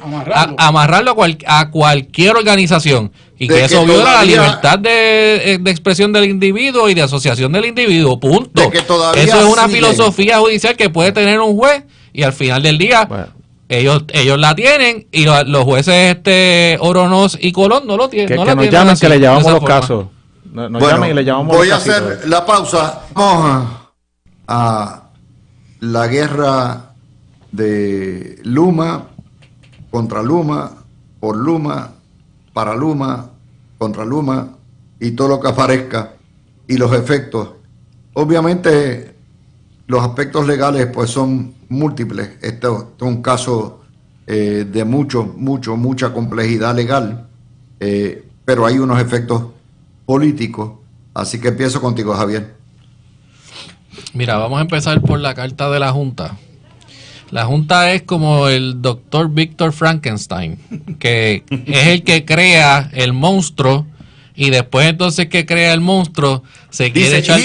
amarrarlo a cualquier organización, y que eso viola la libertad de expresión del individuo y de asociación del individuo, punto. Eso es una filosofía judicial que puede tener un juez, y al final del día ellos la tienen, y los jueces Oronoz y Colón no lo tienen. Que nos llamen, que le llevamos los casos. Nos llamen y le llevamos voy a hacer la pausa. Vamos a la guerra de Luma contra Luma, por Luma, para Luma, contra Luma, y todo lo que aparezca, y los efectos. Obviamente los aspectos legales pues son múltiples. Esto es un caso de mucha complejidad legal, pero hay unos efectos políticos. Así que empiezo contigo, Javier. Mira, vamos a empezar por la carta de la Junta. La Junta es como el doctor Víctor Frankenstein, que es el que crea el monstruo, y después entonces que crea el monstruo se quiere echar...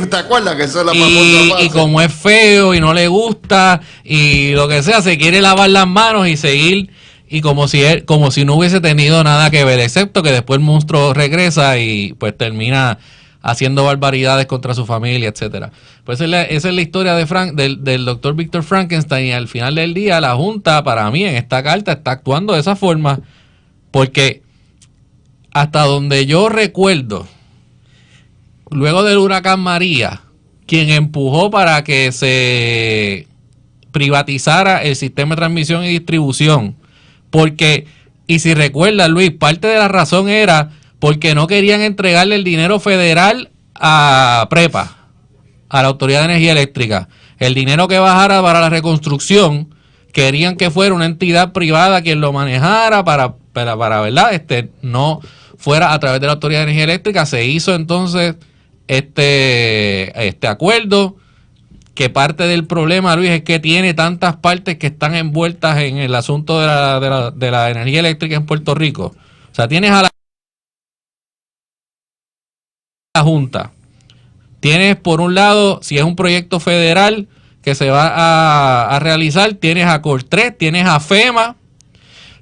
¿Te acuerdas que eso es la famosa frase? Y como es feo y no le gusta y lo que sea, se quiere lavar las manos y seguir, y como si no hubiese tenido nada que ver, excepto que después el monstruo regresa y pues termina haciendo barbaridades contra su familia, etcétera. Pues esa es la historia del doctor Víctor Frankenstein, y al final del día la Junta, para mí, en esta carta está actuando de esa forma, porque hasta donde yo recuerdo, luego del huracán María, quien empujó para que se privatizara el sistema de transmisión y distribución, porque, y si recuerdas, Luis, parte de la razón era porque no querían entregarle el dinero federal a PREPA, a la Autoridad de Energía Eléctrica, el dinero que bajara para la reconstrucción, querían que fuera una entidad privada quien lo manejara para ¿verdad? No fuera a través de la Autoridad de Energía Eléctrica. Se hizo entonces este acuerdo, que parte del problema, Luis, es que tiene tantas partes que están envueltas en el asunto de la energía eléctrica en Puerto Rico. O sea, tienes a la Junta, tienes por un lado, si es un proyecto federal que se va a realizar, tienes a COR3, tienes a FEMA,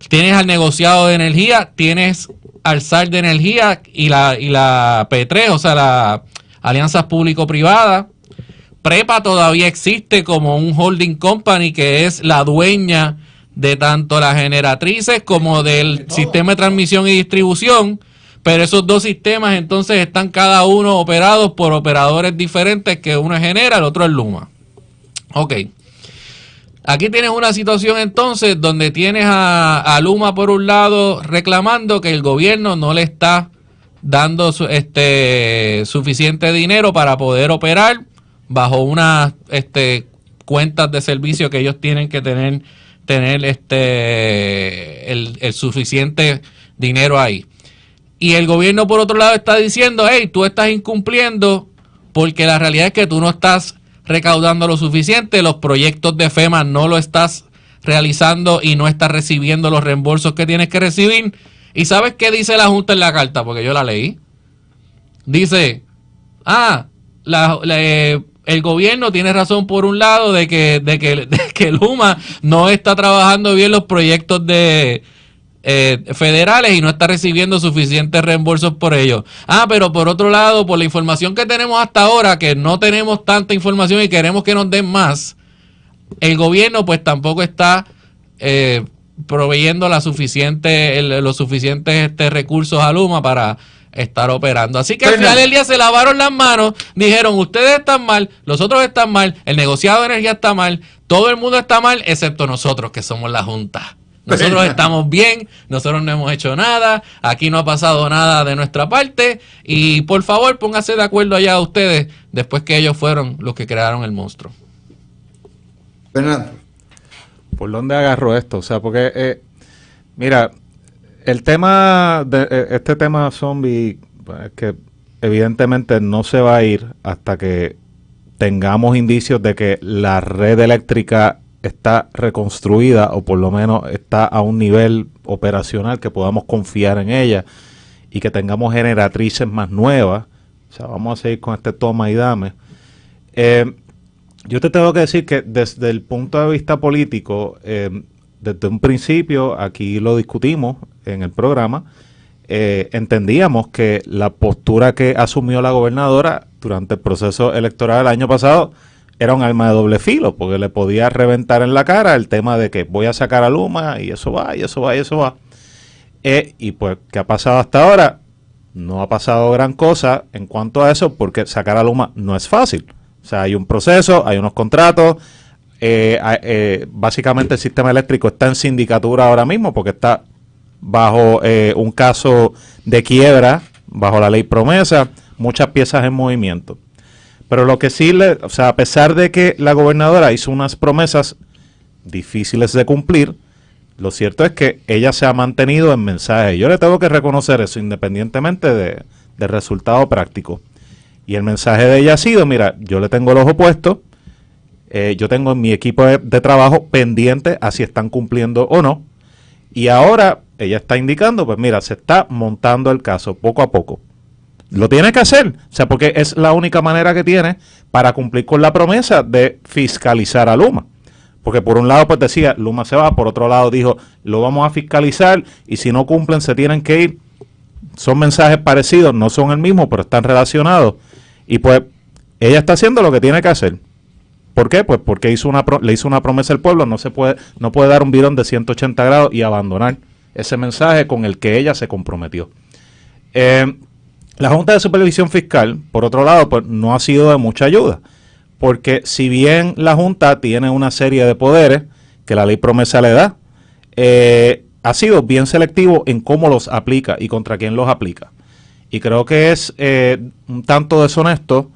tienes al negociado de energía, tienes al SAR de energía y la P3, o sea, la alianza público-privada. PREPA todavía existe como un holding company que es la dueña de tanto las generatrices como del sistema de transmisión y distribución, pero esos dos sistemas entonces están cada uno operados por operadores diferentes, que uno es Genera, el otro es Luma. Ok. Aquí tienes una situación entonces donde tienes a Luma por un lado reclamando que el gobierno no le está dando suficiente dinero para poder operar bajo unas cuentas de servicio que ellos tienen que tener el suficiente dinero ahí. Y el gobierno por otro lado está diciendo, hey, tú estás incumpliendo porque la realidad es que tú no estás recaudando lo suficiente, los proyectos de FEMA no lo estás realizando y no estás recibiendo los reembolsos que tienes que recibir. ¿Y sabes qué dice la Junta en la carta? Porque yo la leí. Dice, el gobierno tiene razón por un lado de que Luma no está trabajando bien los proyectos federales y no está recibiendo suficientes reembolsos por ello. Pero por otro lado, por la información que tenemos hasta ahora, que no tenemos tanta información y queremos que nos den más, el gobierno pues tampoco está proveyendo los suficientes recursos a Luma para estar operando. Así que al final del día se lavaron las manos, dijeron, ustedes están mal, los otros están mal, el negociado de energía está mal, todo el mundo está mal, excepto nosotros que somos la Junta. Nosotros estamos bien, nosotros no hemos hecho nada, aquí no ha pasado nada de nuestra parte y por favor pónganse de acuerdo allá ustedes después que ellos fueron los que crearon el monstruo. Fernando. ¿Por dónde agarro esto? O sea, porque, mira, el tema, este tema zombie, pues, que evidentemente no se va a ir hasta que tengamos indicios de que la red eléctrica está reconstruida o por lo menos está a un nivel operacional que podamos confiar en ella y que tengamos generatrices más nuevas. O sea, vamos a seguir con este toma y dame. Yo te tengo que decir que desde el punto de vista político, desde un principio, aquí lo discutimos en el programa, entendíamos que la postura que asumió la gobernadora durante el proceso electoral del año pasado era un arma de doble filo, porque le podía reventar en la cara el tema de que voy a sacar a Luma y eso va, y eso va, y eso va. Y pues, ¿qué ha pasado hasta ahora? No ha pasado gran cosa en cuanto a eso, porque sacar a Luma no es fácil. O sea, hay un proceso, hay unos contratos. Básicamente el sistema eléctrico está en sindicatura ahora mismo, porque está bajo un caso de quiebra, bajo la ley promesa, muchas piezas en movimiento. Pero lo que sí, o sea, a pesar de que la gobernadora hizo unas promesas difíciles de cumplir, lo cierto es que ella se ha mantenido en mensaje. Yo le tengo que reconocer eso, independientemente del resultado práctico. Y el mensaje de ella ha sido, mira, yo le tengo el ojo puesto, yo tengo mi equipo de trabajo pendiente a si están cumpliendo o no. Y ahora ella está indicando, pues mira, se está montando el caso poco a poco. Lo tiene que hacer, o sea, porque es la única manera que tiene para cumplir con la promesa de fiscalizar a Luma. Porque por un lado, pues decía, Luma se va, por otro lado dijo, lo vamos a fiscalizar y si no cumplen se tienen que ir. Son mensajes parecidos, no son el mismo, pero están relacionados. Y pues ella está haciendo lo que tiene que hacer. ¿Por qué? Pues porque le hizo una promesa al pueblo, no puede dar un virón de 180 grados y abandonar ese mensaje con el que ella se comprometió. La Junta de Supervisión Fiscal, por otro lado, pues no ha sido de mucha ayuda, porque si bien la Junta tiene una serie de poderes que la ley promesa le da, ha sido bien selectivo en cómo los aplica y contra quién los aplica. Y creo que es un tanto deshonesto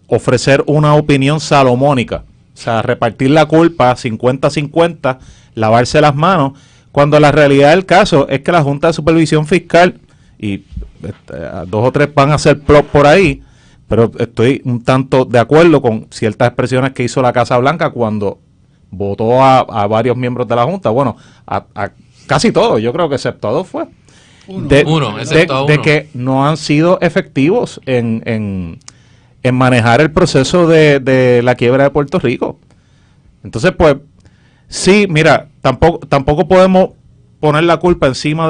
ofrecer una opinión salomónica. O sea, repartir la culpa 50-50, lavarse las manos, cuando la realidad del caso es que la Junta de Supervisión Fiscal, y 2 o 3 van a hacer plot por ahí, pero estoy un tanto de acuerdo con ciertas expresiones que hizo la Casa Blanca cuando votó a varios miembros de la Junta. Bueno, a casi todos, yo creo que excepto a 2 fue. De que no han sido efectivos en manejar el proceso de la quiebra de Puerto Rico. Entonces, pues, sí, mira, tampoco podemos poner la culpa encima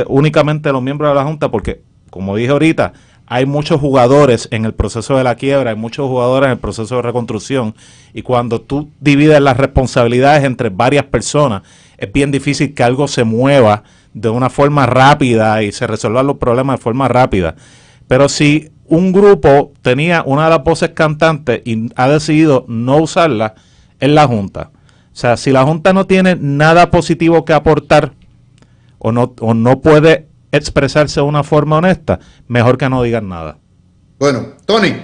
únicamente de los miembros de la Junta, porque, como dije ahorita, hay muchos jugadores en el proceso de la quiebra, hay muchos jugadores en el proceso de reconstrucción, y cuando tú divides las responsabilidades entre varias personas, es bien difícil que algo se mueva de una forma rápida y se resuelvan los problemas de forma rápida. Pero si un grupo tenía una de las voces cantantes y ha decidido no usarla, es la Junta. O sea, si la Junta no tiene nada positivo que aportar o no puede expresarse de una forma honesta, mejor que no digan nada. Bueno, Tony.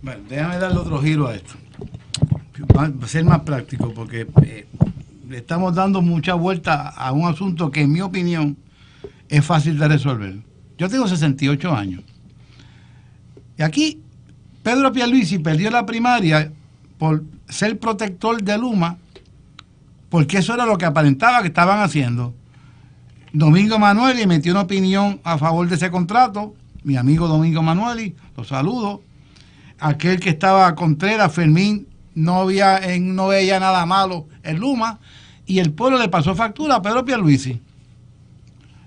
Bueno, déjame darle otro giro a esto. Va a ser más práctico porque le estamos dando mucha vuelta a un asunto que, en mi opinión, es fácil de resolver. Yo tengo 68 años. Y aquí Pedro Pierluisi perdió la primaria por ser protector de Luma, porque eso era lo que aparentaba que estaban haciendo. Domingo Emanueli metió una opinión a favor de ese contrato. Mi amigo Domingo Emanueli, lo saludo. Aquel que estaba Contreras, Fermín, no veía nada malo en Luma, y el pueblo le pasó factura a Pedro Pierluisi.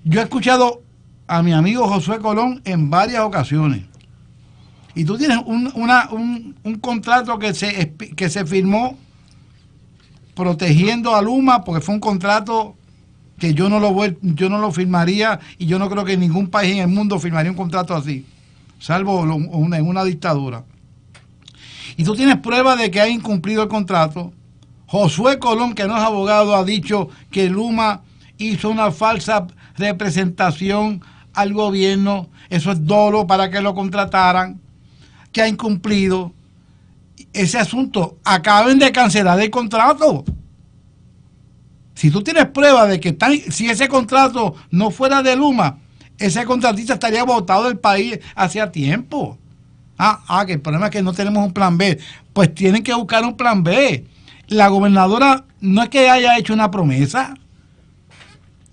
Yo he escuchado a mi amigo Josué Colón en varias ocasiones. Y tú tienes un contrato que se firmó protegiendo a Luma, porque fue un contrato que yo no lo firmaría, y yo no creo que ningún país en el mundo firmaría un contrato así, salvo en una dictadura. Y tú tienes pruebas de que ha incumplido el contrato. Josué Colón, que no es abogado, ha dicho que Luma hizo una falsa representación al gobierno, eso es dolo para que lo contrataran, que ha incumplido ese asunto. Acaben de cancelar el contrato. Si tú tienes pruebas de que si ese contrato no fuera de Luma, ese contratista estaría botado del país hacía tiempo. Que el problema es que no tenemos un plan B. Pues tienen que buscar un plan B. La gobernadora no es que haya hecho una promesa,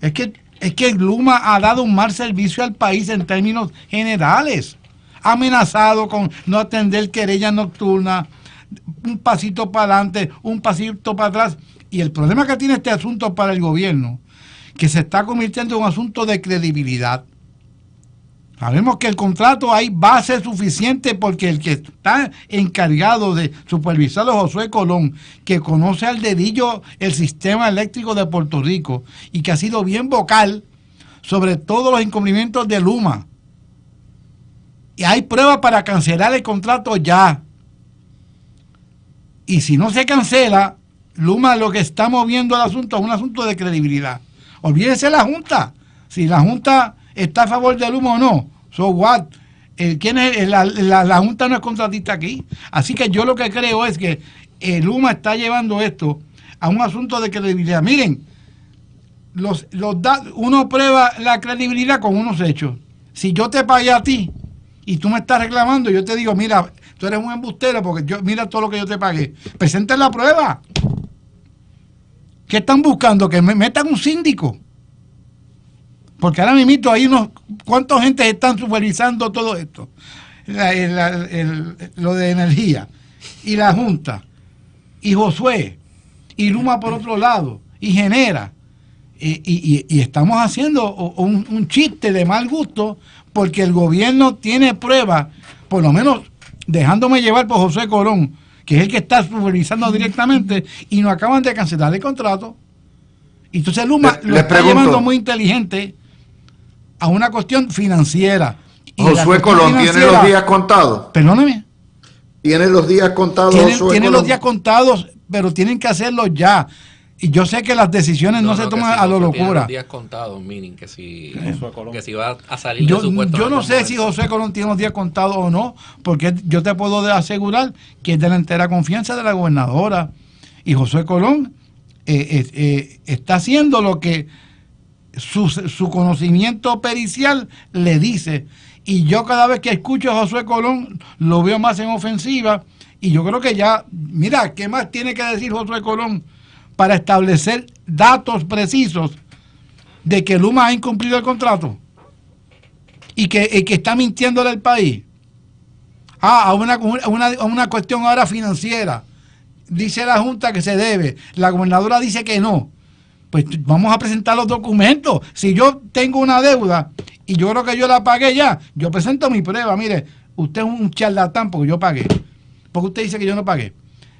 es que Luma ha dado un mal servicio al país en términos generales. Ha amenazado con no atender querellas nocturnas, un pasito para adelante, un pasito para atrás. Y el problema que tiene este asunto para el gobierno, que se está convirtiendo en un asunto de credibilidad. Sabemos que el contrato hay base suficiente, porque el que está encargado de supervisarlo, Josué Colón, que conoce al dedillo el sistema eléctrico de Puerto Rico y que ha sido bien vocal sobre todos los incumplimientos de Luma. Y hay pruebas para cancelar el contrato ya. Y si no se cancela, Luma lo que está moviendo el asunto es un asunto de credibilidad. Olvídense la Junta. Si la Junta está a favor de Luma o no, so what? La Junta no es contratista aquí. Así que yo lo que creo es que Luma está llevando esto a un asunto de credibilidad. Miren, uno prueba la credibilidad con unos hechos. Si yo te pagué a ti y tú me estás reclamando, yo te digo, mira, tú eres un embustero porque mira todo lo que yo te pagué. Presenten la prueba. ¿Qué están buscando? Que me metan un síndico. Porque ahora mismo hay ¿cuántos gente están supervisando todo esto? Lo de energía, y la Junta, y Josué, y Luma por otro lado, y Genera. Y estamos haciendo un chiste de mal gusto, porque el gobierno tiene pruebas, por lo menos dejándome llevar por José Colón, que es el que está supervisando directamente, y nos acaban de cancelar el contrato. Entonces Luma lo está llevando muy inteligente a una cuestión financiera. Y Josué Colón tiene los días contados. Perdóneme. Tiene los días contados. Tiene los días contados, pero tienen que hacerlo ya. Y yo sé que las decisiones no se toman a lo Josué tiene locura. los días contados, meaning que si va a salir Yo de su puesto. no en algún sé si momento. José Colón tiene los días contados o no, porque yo te puedo asegurar que es de la entera confianza de la gobernadora. Y José Colón está haciendo lo que su conocimiento pericial le dice. Y yo cada vez que escucho a José Colón lo veo más en ofensiva. Y yo creo que ya, mira, ¿qué más tiene que decir José Colón para establecer datos precisos de que Luma ha incumplido el contrato y que está mintiéndole al país? A una cuestión ahora financiera. Dice la Junta que se debe, la gobernadora dice que no. Pues vamos a presentar los documentos. Si yo tengo una deuda y yo creo que yo la pagué ya, yo presento mi prueba. Mire, usted es un charlatán porque yo pagué. Porque usted dice que yo no pagué.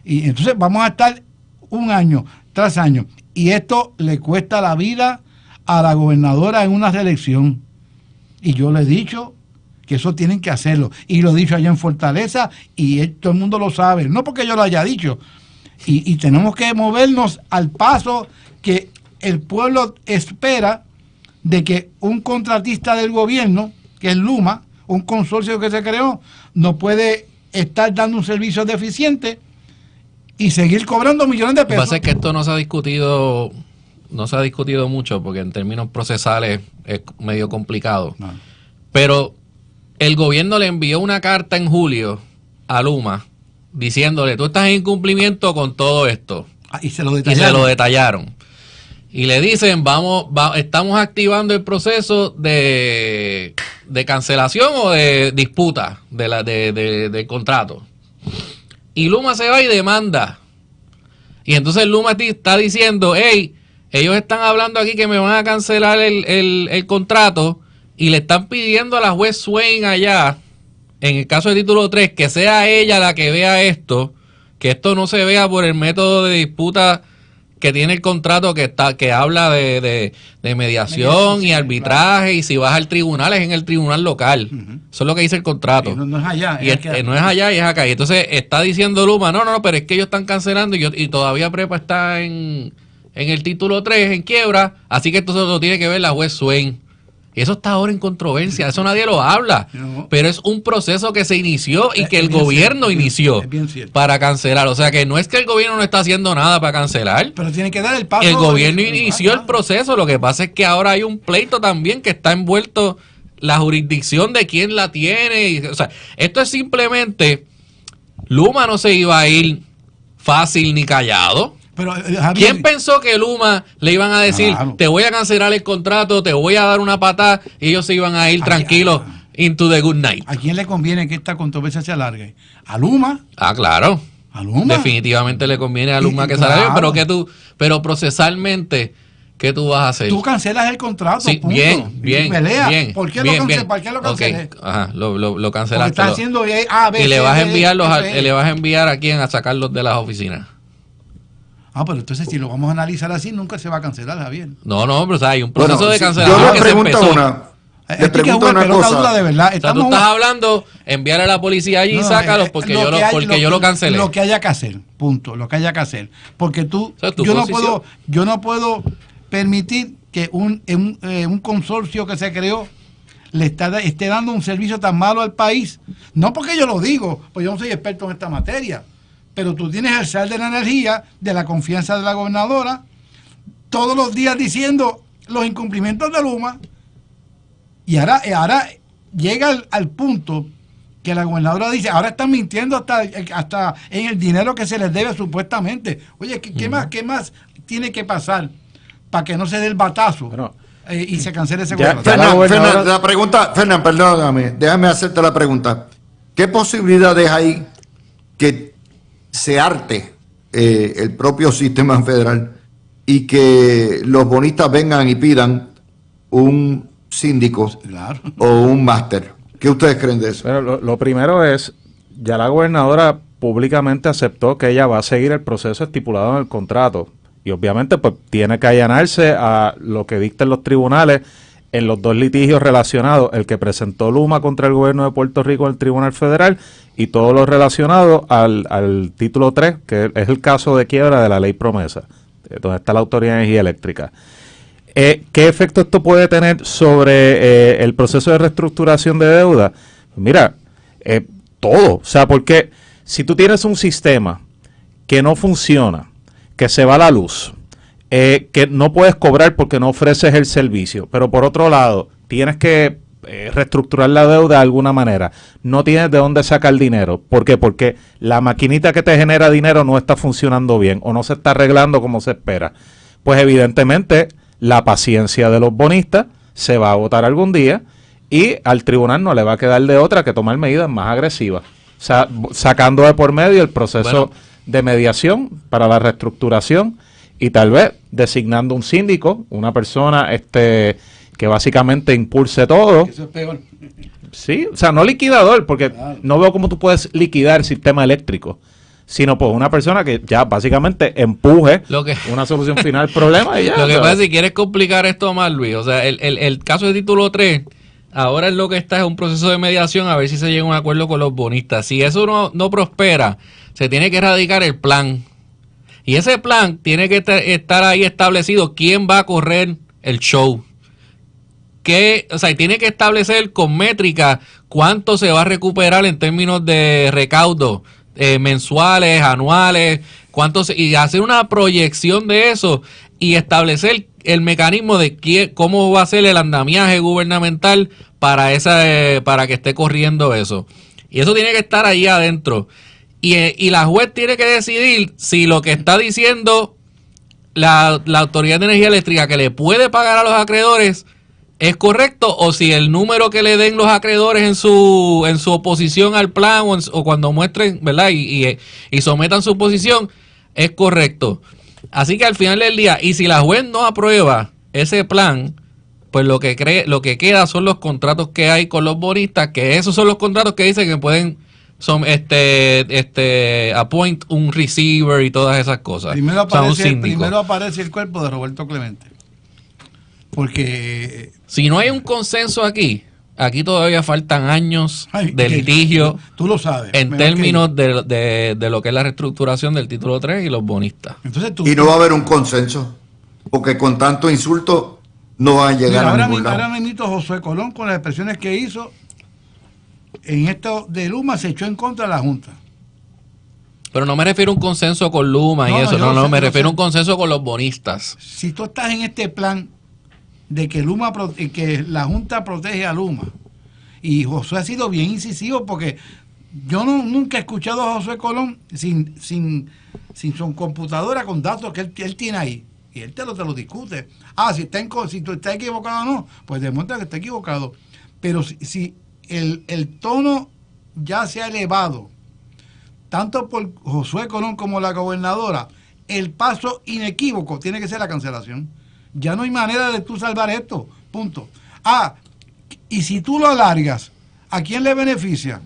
Y entonces vamos a estar un año tras año. Y esto le cuesta la vida a la gobernadora en una reelección. Y yo le he dicho que eso tienen que hacerlo. Y lo he dicho allá en Fortaleza y todo el mundo lo sabe. No porque yo lo haya dicho. Y tenemos que movernos al paso que el pueblo espera de que un contratista del gobierno, que es Luma, un consorcio que se creó, no puede estar dando un servicio deficiente y seguir cobrando millones de Lo que pesos. pasa es que esto no se ha discutido mucho porque en términos procesales es medio complicado. No. Pero el gobierno le envió una carta en julio a Luma diciéndole, tú estás en incumplimiento con todo esto. Y se lo Y se lo detallaron. Y le dicen, estamos activando el proceso de cancelación o de disputa del contrato. Y Luma se va y demanda. Y entonces Luma está diciendo, hey, ellos están hablando aquí que me van a cancelar el contrato y le están pidiendo a la juez Swain allá, en el caso del título 3, que sea ella la que vea esto, que esto no se vea por el método de disputa que tiene el contrato que habla de mediación y arbitraje, claro. Y si vas al tribunal es en el tribunal local. Eso es lo que dice el contrato. No es allá. No es allá y es acá. Y entonces está diciendo Luma, no, pero es que ellos están cancelando y todavía Prepa está en el título 3 en quiebra, así que esto lo tiene que ver la juez Swain. Y eso está ahora en controversia, eso nadie lo habla, pero es un proceso que se inició y que el gobierno inició para cancelar. O sea que no es que el gobierno no está haciendo nada para cancelar, pero tiene que dar el paso. El gobierno inició el proceso, lo que pasa es que ahora hay un pleito también que está envuelto la jurisdicción de quién la tiene. O sea, esto es simplemente, Luma no se iba a ir fácil ni callado. Pero, Javier, ¿quién pensó que Luma le iban a decir, claro, te voy a cancelar el contrato, te voy a dar una patada, y ellos se iban a ir tranquilos into the good night? ¿A quién le conviene que esta controversia se alargue? ¿A Luma? Ah, claro. ¿A Luma? Definitivamente le conviene a Luma que se alargue, pero procesalmente, ¿qué tú vas a hacer? Tú cancelas el contrato, sí, punto. Bien. ¿Por qué lo cancelé? Okay. Ajá, lo cancelaste. Está haciendo A, B, y le vas a enviar C, le vas a enviar a quién a sacarlos de las oficinas. Pero entonces si lo vamos a analizar así, nunca se va a cancelar, Javier. No, pero o sea, hay un proceso de cancelación. Yo le pregunto una cosa. De verdad. O sea, tú estás hablando, enviar a la policía allí y sácalos porque yo lo cancelé. Lo que haya que hacer, punto, lo que haya que hacer. Porque yo no puedo permitir que un consorcio que se creó le esté dando un servicio tan malo al país. No porque yo lo digo, pues yo no soy experto en esta materia. Pero tú tienes el sal de la energía, de la confianza de la gobernadora, todos los días diciendo los incumplimientos de Luma, y ahora llega al punto que la gobernadora dice, ahora están mintiendo hasta en el dinero que se les debe supuestamente. Oye, ¿qué más tiene que pasar para que no se dé el batazo y se cancele ese contrato? Fernán, perdóname, déjame hacerte la pregunta. ¿Qué posibilidades hay que se arte el propio sistema federal y que los bonistas vengan y pidan un síndico o un máster? ¿Qué ustedes creen de eso? Pero lo primero es, ya la gobernadora públicamente aceptó que ella va a seguir el proceso estipulado en el contrato y obviamente pues tiene que allanarse a lo que dicten los tribunales en los dos litigios relacionados, el que presentó Luma contra el gobierno de Puerto Rico en el Tribunal Federal y todo lo relacionado al título 3, que es el caso de quiebra de la ley promesa. donde está la Autoridad de Energía Eléctrica. ¿Qué efecto esto puede tener sobre el proceso de reestructuración de deuda? Mira, todo. O sea, porque si tú tienes un sistema que no funciona, que se va la luz, que no puedes cobrar porque no ofreces el servicio, pero por otro lado, tienes que reestructurar la deuda de alguna manera, no tienes de dónde sacar dinero. ¿Por qué? Porque la maquinita que te genera dinero no está funcionando bien o no se está arreglando como se espera. Pues evidentemente la paciencia de los bonistas se va a agotar algún día y al tribunal no le va a quedar de otra que tomar medidas más agresivas, sacando de por medio el proceso de mediación para la reestructuración y tal vez designando un síndico, una persona que básicamente impulse todo. Eso es peor. Sí, o sea, no liquidador, porque no veo cómo tú puedes liquidar el sistema eléctrico, sino pues una persona que ya básicamente empuje una solución final al problema y ya. Lo que pasa es, si quieres complicar esto más, Luis, o sea, el caso de título 3, ahora es lo que está es un proceso de mediación a ver si se llega a un acuerdo con los bonistas. Si eso no prospera, se tiene que erradicar el plan. Y ese plan tiene que estar ahí establecido quién va a correr el show. O sea, tiene que establecer con métrica cuánto se va a recuperar en términos de recaudo mensuales, anuales, y hacer una proyección de eso y establecer el mecanismo de cómo va a ser el andamiaje gubernamental para que esté corriendo eso. Y eso tiene que estar ahí adentro. Y la juez tiene que decidir si lo que está diciendo la Autoridad de Energía Eléctrica que le puede pagar a los acreedores es correcto, o si el número que le den los acreedores en su oposición al plan o cuando muestren, ¿verdad? Y sometan su posición es correcto. Así que al final del día, y si la juez no aprueba ese plan, pues lo que queda son los contratos que hay con los bonistas, que esos son los contratos que dicen que pueden appoint un receiver y todas esas cosas. Primero aparece el cuerpo de Roberto Clemente. Porque si no hay un consenso aquí todavía faltan años de litigio. Tú lo sabes. En términos de lo que es la reestructuración del título 3 y los bonistas. Entonces y no va a haber un consenso, porque con tanto insulto no va a llegar a ningún lado. Ahora mismo Josué Colón, con las expresiones que hizo en esto de Luma, se echó en contra de la Junta. Pero no me refiero a un consenso con Luma y eso. No, me refiero a un consenso con los bonistas. Si tú estás en este plan de que que la Junta protege a Luma, y Josué ha sido bien incisivo, porque yo nunca he escuchado a Josué Colón sin su computadora con datos que él tiene ahí, y él te lo discute. Si tú estás equivocado o no, pues demuestra que está equivocado. Pero si el tono ya se ha elevado tanto por Josué Colón como la gobernadora, el paso inequívoco tiene que ser la cancelación. Ya no hay manera de tú salvar esto, punto. Y si tú lo alargas, ¿a quién le beneficia?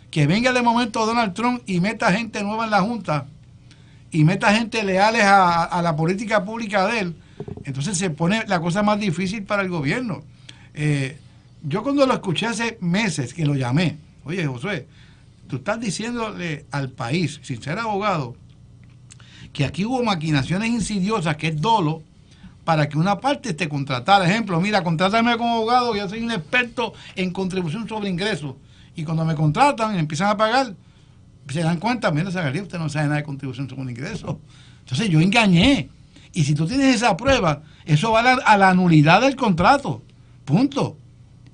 Que venga de momento Donald Trump y meta gente nueva en la Junta y meta gente leales a la política pública de él. Entonces se pone la cosa más difícil para el gobierno. Yo cuando lo escuché hace meses, que lo llamé, oye Josué, tú estás diciéndole al país, sin ser abogado, que aquí hubo maquinaciones insidiosas, que es dolo, para que una parte te contratara. Ejemplo, mira, contrátame como abogado, yo soy un experto en contribución sobre ingresos. Y cuando me contratan y empiezan a pagar, se dan cuenta, mira, Zacarías, usted no sabe nada de contribución sobre ingresos. Entonces yo engañé. Y si tú tienes esa prueba, eso va a la nulidad del contrato. Punto.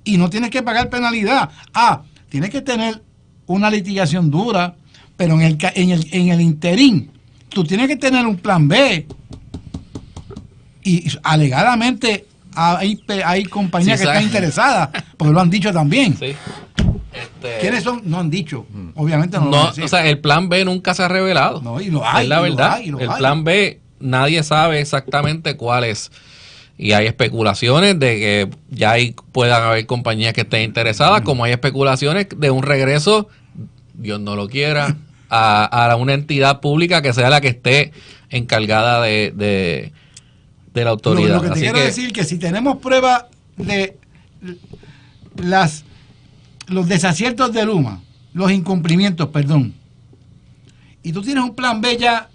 Y no tienes que pagar penalidad. Tienes que tener una litigación dura, pero en el interín, tú tienes que tener un plan B. Y alegadamente hay compañías que están interesadas, porque lo han dicho también. Sí. ¿Quiénes son? No han dicho. Obviamente no lo han dicho. O sea, el plan B nunca se ha revelado. No, y lo hay. Es la verdad. El plan B, nadie sabe exactamente cuál es. Y hay especulaciones de que ya puedan haber compañías que estén interesadas, como hay especulaciones de un regreso, Dios no lo quiera, a una entidad pública que sea la que esté encargada de la autoridad. Lo que te quiero decir que si tenemos pruebas de los desaciertos de Luma, los incumplimientos, perdón, y tú tienes un plan B ya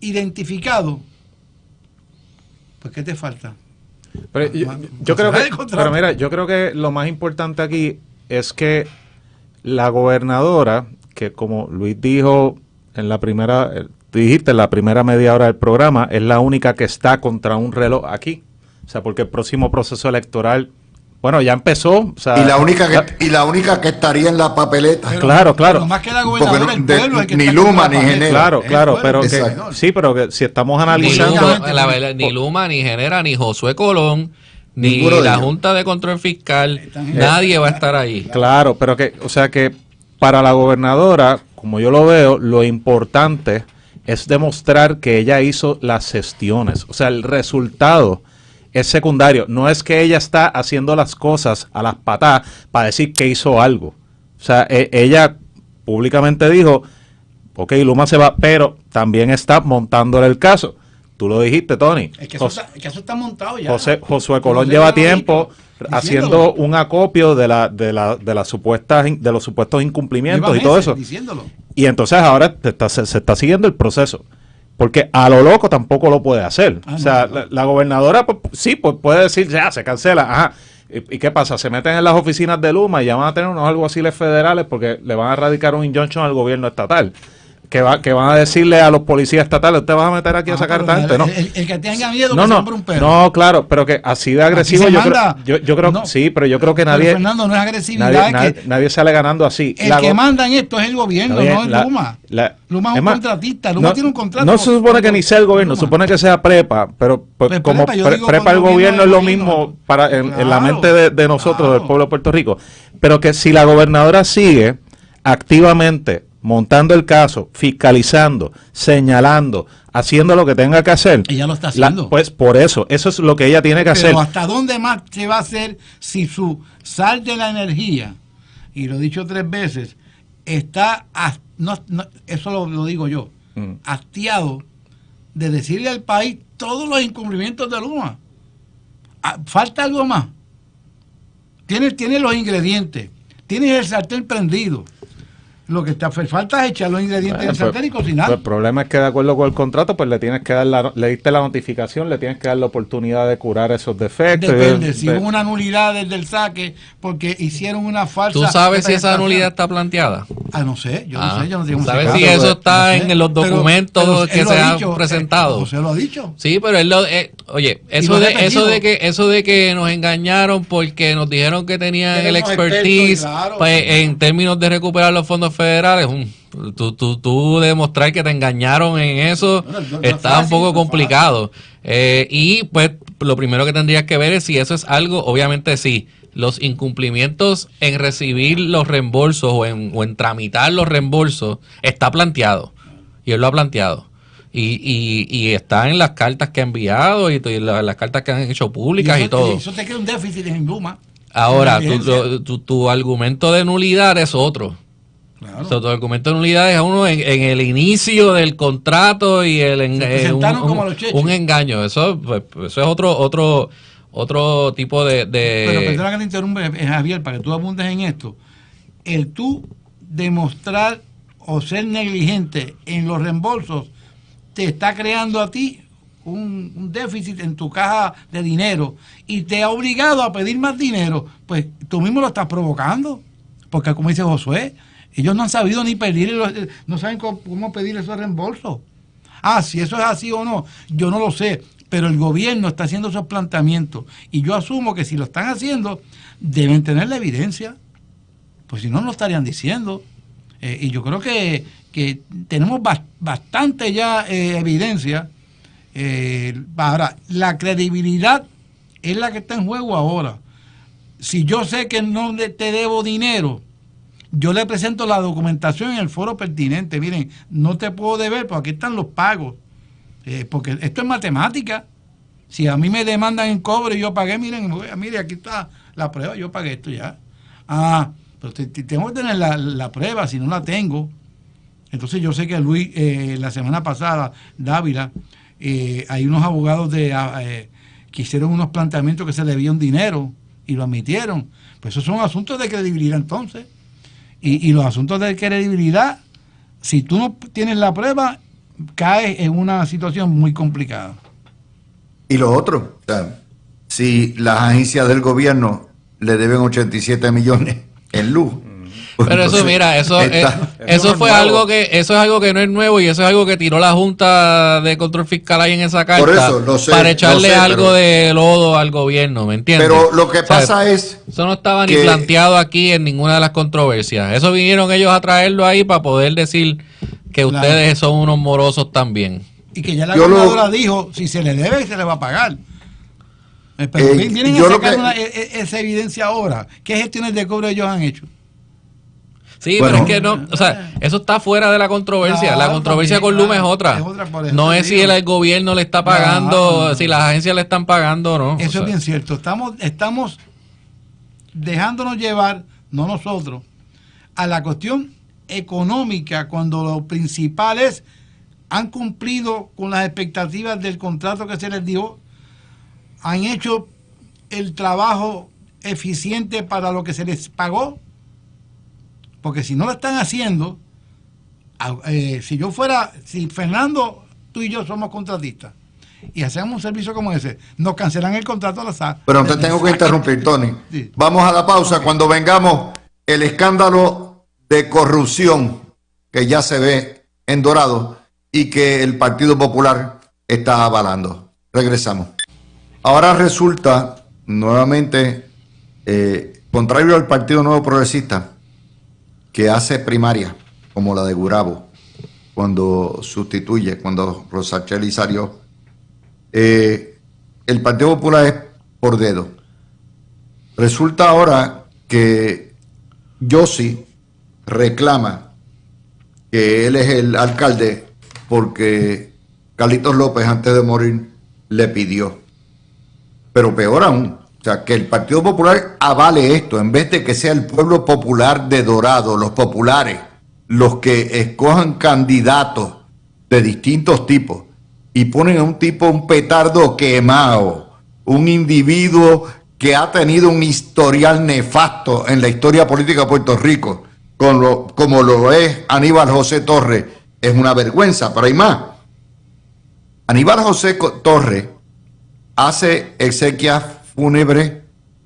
identificado, Pues, ¿qué te falta? Pero yo creo que, pero mira, yo creo que lo más importante aquí es que la gobernadora, que como Luis dijo en la primera, tú dijiste en la primera media hora del programa, es la única que está contra un reloj aquí. O sea, porque el próximo proceso electoral, bueno, ya empezó. O sea, y la única que estaría en la papeleta. Pero, claro. Pero más que la gobernadora, el pueblo, el que ni está Luma contra ni la papeleta. Genera. Claro, pero que, Exacto. sí, pero que si estamos Ni analizando... Ni Luma, ni Genera, ni Josué Colón, ni Ninguno de la ellos. Junta de Control Fiscal, Están- nadie va a estar ahí. Claro, pero que, o sea que para la gobernadora, como yo lo veo, lo importante es demostrar que ella hizo las gestiones. O sea, el resultado es secundario. No es que ella está haciendo las cosas a las patadas para decir que hizo algo. O sea, ella públicamente dijo, ok, Luma se va, pero también está montándole el caso. Tú lo dijiste, Tony. El caso está montado ya. Josué Colón José lleva lleva tiempo diciéndolo. haciendo un acopio de las supuestas de los supuestos incumplimientos Lleva y todo meses eso. diciéndolo. Y entonces ahora se está siguiendo el proceso. Porque a lo loco tampoco lo puede hacer. Ah, o sea, no. la gobernadora, pues, sí, pues puede decir, ya, se cancela. Ajá. ¿Y qué pasa? Se meten en las oficinas de Luma y ya van a tener unos alguaciles federales porque le van a radicar un injunction al gobierno estatal. Que van a decirle a los policías estatales, usted va a meter aquí a sacar pero gente, ¿no? El que tenga miedo No, que se no, compre un perro. no, claro, pero que así de agresivo Aquí se yo creo, manda- yo creo, no, sí, pero yo creo que pero, nadie, Fernando, no es agresividad. nadie, es que nadie sale ganando así. el que manda en esto es el gobierno, Está no bien, es Luma. Luma es un contratista. Luma tiene un contrato. No se supone que con- ni sea el gobierno, Luma. supone que sea prepa, pero pues, Pues como prepa, yo digo prepa con el gobierno gobierno es lo del mismo gobierno. para en la Claro, mente de nosotros, claro. del pueblo de Puerto Rico. Pero que si la gobernadora sigue activamente montando el caso, fiscalizando, señalando, haciendo lo que tenga que hacer. Ella lo está haciendo. Pues por eso es lo que ella tiene que hacer. Pero ¿hasta dónde más se va a hacer si su sal de la energía, y lo he dicho 3 veces, está, eso lo digo yo, hastiado de decirle al país todos los incumplimientos de Luma? Falta algo más. Tienes los ingredientes, tienes el sartén prendido. Lo que te falta es echar los ingredientes en el sartén y cocinar. Pues el problema es que de acuerdo con el contrato, pues le tienes que dar le diste la notificación, le tienes que dar la oportunidad de curar esos defectos. Depende, si hubo una nulidad desde el saque porque hicieron una falsa... ¿Tú sabes si esa representación. nulidad está planteada? No sé, yo no sé, yo no tengo ¿Sabes ese si caso, eso pero- está no sé. en los documentos Pero él que lo se ha han dicho, presentado? José lo ha dicho. Sí, pero él oye, Y eso lo de repetido. eso de que nos engañaron porque nos dijeron que tenían Que el éramos expertise, expertos, y claro. pues, en términos de recuperar los fondos federales, tú demostrar que te engañaron en eso No es está fácil, un poco no es complicado. Y pues lo primero que tendrías que ver es si eso es algo, obviamente sí, los incumplimientos en recibir los reembolsos o en tramitar los reembolsos está planteado, y él lo ha planteado. Y está en las cartas que ha enviado y las cartas que han hecho públicas y todo. Eso te crea un déficit en Luma. Ahora, Una evidencia. tu argumento de nulidad es otro. Claro. O sea, tu argumento de nulidad es uno en el inicio del contrato y Se presentaron como los cheches. un engaño. Eso es otro tipo Pero perdona que te interrumpa, Javier, para que tú abundes en esto. El tú demostrar o ser negligente en los reembolsos te está creando a ti un déficit en tu caja de dinero y te ha obligado a pedir más dinero. Pues tú mismo lo estás provocando. Porque como dice Josué, ellos no han sabido ni pedir, no saben cómo pedir esos reembolsos. Si eso es así o no, yo no lo sé. Pero el gobierno está haciendo esos planteamientos y yo asumo que si lo están haciendo deben tener la evidencia, pues si no, no lo estarían diciendo. Y yo creo que tenemos bastante ya evidencia. Ahora, la credibilidad es la que está en juego ahora. Si yo sé que no te debo dinero, yo le presento la documentación en el foro pertinente. Miren, no te puedo deber, pero aquí están los pagos. Porque esto es matemática. Si a mí me demandan en cobre y yo pagué, miren, mire, aquí está la prueba, yo pagué esto ya. Pero tengo que tener la prueba, si no la tengo. Entonces yo sé que Luis, la semana pasada, Dávila, hay unos abogados que hicieron unos planteamientos que se le debía un dinero y lo admitieron. Pues esos son asuntos de credibilidad entonces. Y los asuntos de credibilidad, si tú no tienes la prueba, caes en una situación muy complicada. Y lo otro, o sea, si las agencias del gobierno le deben 87 millones en luz. Pues Pero eso, entonces mira, eso eso fue es nuevo. algo que, eso es algo que no es nuevo, y eso es algo que tiró la Junta de Control Fiscal ahí en esa carta. Por eso, lo sé, para echarle lo sé, algo pero- de lodo al gobierno, ¿me entiendes? Pero lo que O sea, pasa es eso no estaba ni que- planteado aquí en ninguna de las controversias. Eso vinieron ellos a traerlo ahí para poder decir que Claro. ustedes son unos morosos también. Y que ya la Yo lo- gobernadora dijo, si se le debe, se le va a pagar. Pero vienen a yo lo sacar que- esa evidencia ahora. ¿Qué gestiones de cobro ellos han hecho? Sí, Bueno. pero es que no, o sea, eso está fuera de la controversia. Claro, la controversia también, con Luma claro, es otra. es otra, por eso No te es si digo. el gobierno le está pagando, No. si las agencias le están pagando o no. O Eso sea, es bien cierto. Estamos dejándonos llevar, no nosotros, a la cuestión económica, cuando lo principal es, han cumplido con las expectativas del contrato que se les dio, han hecho el trabajo eficiente para lo que se les pagó, porque si no lo están haciendo, si Fernando, tú y yo somos contratistas y hacemos un servicio como ese, nos cancelan el contrato a la SAC. Pero te tengo que interrumpir, Tony. Sí. Vamos a la pausa. Cuando vengamos, el escándalo de corrupción que ya se ve en Dorado y que el Partido Popular está avalando. Regresamos. Ahora resulta, nuevamente, contrario al Partido Nuevo Progresista, que hace primaria, como la de Gurabo, cuando Rosacheli salió, el Partido Popular es por dedo. Resulta ahora que Yossi reclama que él es el alcalde porque Carlitos López antes de morir le pidió. Pero peor aún, o sea, que el Partido Popular avale esto, en vez de que sea el pueblo popular de Dorado, los populares, los que escojan candidatos de distintos tipos y ponen a un tipo, un petardo quemado, un individuo que ha tenido un historial nefasto en la historia política de Puerto Rico, como lo es Aníbal José Torres, es una vergüenza, pero hay más. Aníbal José Torres hace exequias fúnebres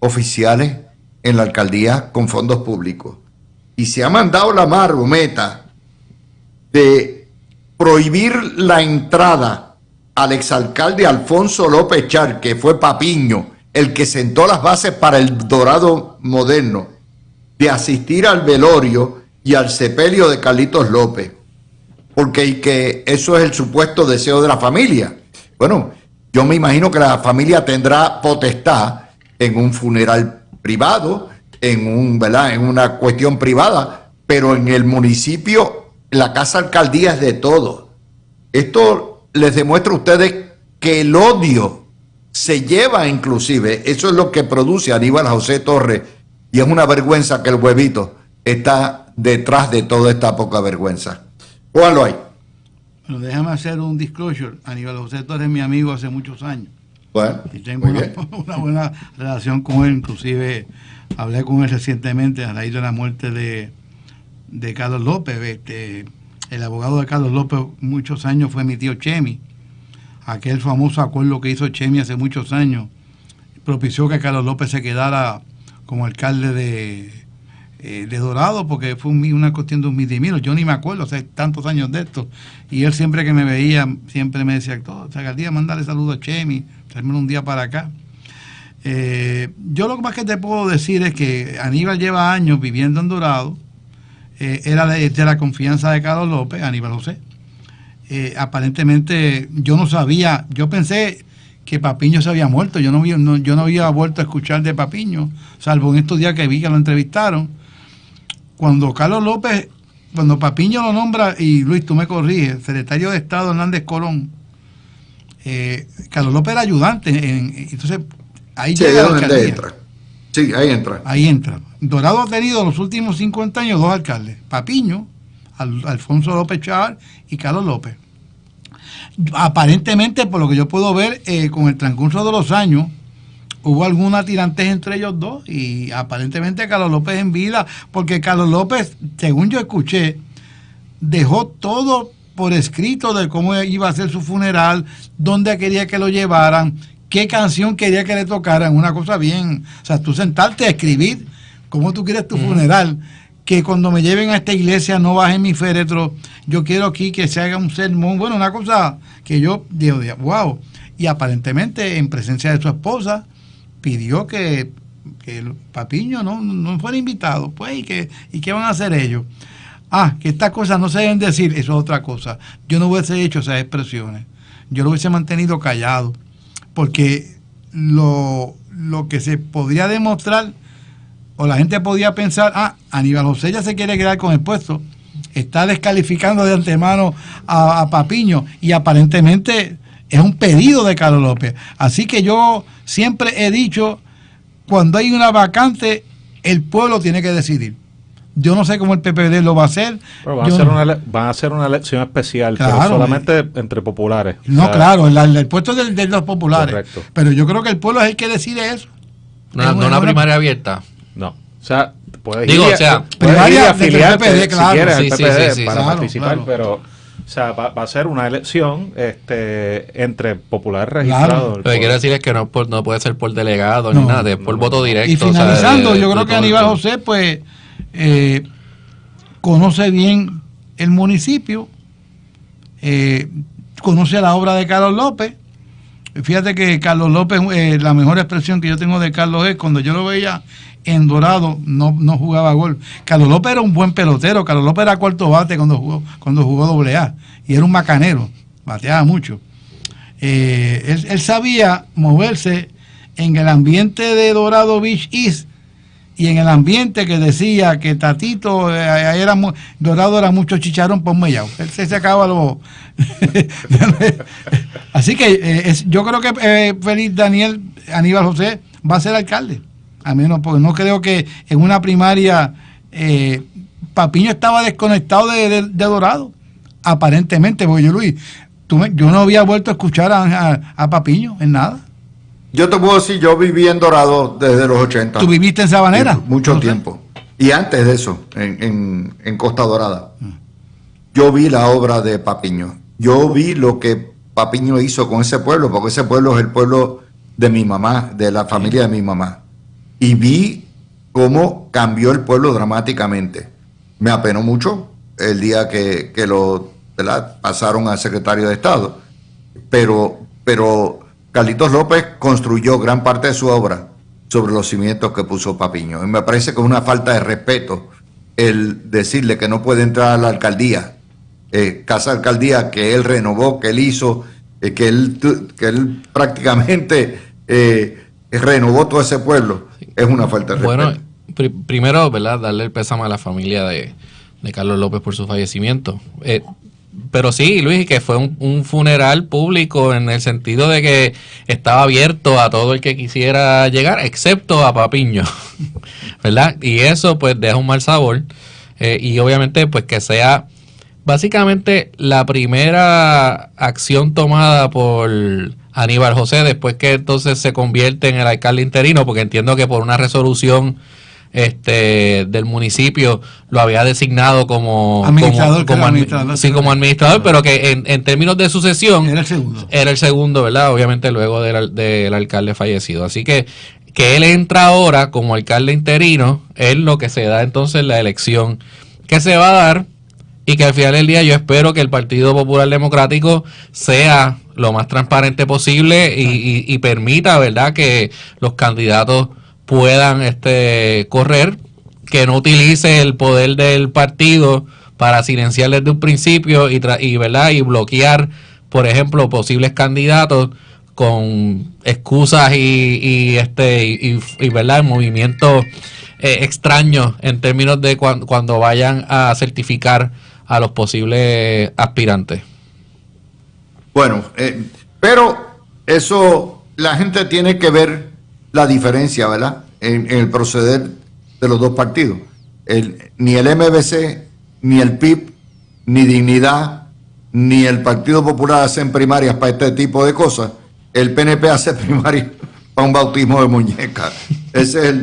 oficiales en la alcaldía con fondos públicos y se ha mandado la marometa de prohibir la entrada al exalcalde Alfonso López Char, que fue Papiño, el que sentó las bases para el Dorado moderno, de asistir al velorio y al sepelio de Carlitos López, porque y que eso es el supuesto deseo de la familia. Bueno, yo me imagino que la familia tendrá potestad en un funeral privado, ¿verdad?, en una cuestión privada, pero en el municipio la casa alcaldía es de todos. Esto les demuestra a ustedes que el odio se lleva inclusive, eso es lo que produce Aníbal José Torres, y es una vergüenza que el huevito está detrás de toda esta poca vergüenza. Póngalo ahí. Pero déjame hacer un disclosure. Aníbal José Torres es mi amigo hace muchos años. Bueno, Y tengo muy bien. una buena relación con él. Inclusive hablé con él recientemente a raíz de la muerte de Carlos López. El abogado de Carlos López muchos años fue mi tío Chemi. Aquel famoso acuerdo que hizo Chemi hace muchos años propició que Carlos López se quedara como alcalde de Dorado, porque fue una cuestión de un mitimilo. Yo ni me acuerdo, hace tantos años de esto. Y él siempre que me veía, siempre me decía, alcaldía, mándale saludos a Chemi, tráemelo un día para acá. Yo lo más que te puedo decir es que Aníbal lleva años viviendo en Dorado, era de la confianza de Carlos López, Aníbal José. Aparentemente yo no sabía, yo pensé que Papiño se había muerto, yo no había vuelto a escuchar de Papiño, salvo en estos días que vi que lo entrevistaron. Cuando Papiño lo nombra, y Luis, tú me corriges, secretario de Estado Hernández Colón, Carlos López era ayudante, entonces ahí Sí, llega la ¿dónde alcaldía. entra? Sí, ahí entra. Ahí entra. Dorado ha tenido los últimos 50 años dos alcaldes, Papiño, Alfonso López Char y Carlos López. Aparentemente, por lo que yo puedo ver, con el transcurso de los años, hubo alguna tirantez entre ellos dos y aparentemente Carlos López en vida, porque Carlos López, según yo escuché, dejó todo por escrito de cómo iba a ser su funeral, dónde quería que lo llevaran, qué canción quería que le tocaran, una cosa bien, o sea, tú sentarte a escribir cómo tú quieres tu funeral, que cuando me lleven a esta iglesia no baje mi féretro, yo quiero aquí que se haga un sermón, bueno, una cosa que yo digo, wow, y aparentemente en presencia de su esposa pidió que el Papiño no fuera invitado, pues, ¿y qué van a hacer ellos? Que estas cosas no se deben decir, eso es otra cosa. Yo no hubiese hecho esas expresiones, yo lo hubiese mantenido callado, porque lo que se podría demostrar, o la gente podía pensar, Aníbal José ya se quiere quedar con el puesto, está descalificando de antemano a Papiño, y aparentemente es un pedido de Carlos López. Así que yo siempre he dicho, cuando hay una vacante, el pueblo tiene que decidir. Yo no sé cómo el PPD lo va a hacer. Pero van a hacer una elección especial, claro, pero solamente entre populares. No, claro, el puesto de los populares. Correcto. Pero yo creo que el pueblo es el que decide eso. No una primaria abierta. No. O sea, puedes Digo, ir, o sea, primaria afiliarte del PPD, claro. si quieres al Sí, PPD sí, para claro, participar, claro. pero o sea, va a ser una elección entre populares registrados. Claro. Lo que quiero decir es que no puede ser por delegado No, ni nada, es por voto directo. Y finalizando, o sea, yo creo que Aníbal José, pues, conoce bien el municipio, conoce la obra de Carlos López. Fíjate que Carlos López, la mejor expresión que yo tengo de Carlos es cuando yo lo veía en Dorado, no jugaba gol. Carlos López era un buen pelotero, Carlos López era cuarto bate cuando jugó AA, y era un macanero, bateaba mucho. Él sabía moverse en el ambiente de Dorado Beach East y en el ambiente que decía que Tatito Dorado era mucho chicharrón por mellao. Él se sacaba los así que yo creo que Félix Aníbal José va a ser alcalde, a menos porque no creo que en una primaria Papiño estaba desconectado de Dorado, aparentemente, porque yo no había vuelto a escuchar a Papiño en nada. Yo te puedo decir, yo viví en Dorado desde los 80. ¿Tú viviste en Sabanera? Mucho tiempo. Y antes de eso, en Costa Dorada. Yo vi la obra de Papiño. Yo vi lo que Papiño hizo con ese pueblo, porque ese pueblo es el pueblo de mi mamá, de la familia de mi mamá. Y vi cómo cambió el pueblo dramáticamente. Me apenó mucho el día que lo, ¿verdad?, pasaron al secretario de Estado. Pero Carlitos López construyó gran parte de su obra sobre los cimientos que puso Papiño. Y me parece que es una falta de respeto el decirle que no puede entrar a la alcaldía, casa alcaldía que él renovó, que él hizo, que él prácticamente renovó todo ese pueblo. Es una falta de respeto. Bueno, primero, ¿verdad?, darle el pésame a la familia de Carlos López por su fallecimiento. Pero sí, Luis, que fue un funeral público en el sentido de que estaba abierto a todo el que quisiera llegar, excepto a Papiño, ¿verdad? Y eso pues deja un mal sabor, y obviamente pues que sea básicamente la primera acción tomada por Aníbal José después que entonces se convierte en el alcalde interino, porque entiendo que por una resolución del municipio lo había designado como administrador, como administrador, pero que en términos de sucesión era el segundo, ¿verdad? Obviamente luego del alcalde fallecido. Así que él entra ahora como alcalde interino es lo que se da entonces la elección que se va a dar, y que al final del día yo espero que el Partido Popular Democrático sea lo más transparente posible y permita, ¿verdad?, que los candidatos puedan correr, que no utilice el poder del partido para silenciar desde un principio y ¿verdad?, y bloquear, por ejemplo, posibles candidatos con excusas y ¿verdad?, movimientos extraños en términos de cuando vayan a certificar a los posibles aspirantes. Bueno, pero eso la gente tiene que ver la diferencia, ¿verdad?, en el proceder de los dos partidos. Ni el MBC, ni el PIB, ni Dignidad, ni el Partido Popular hacen primarias para este tipo de cosas. El PNP hace primarias para un bautismo de muñeca. Ese es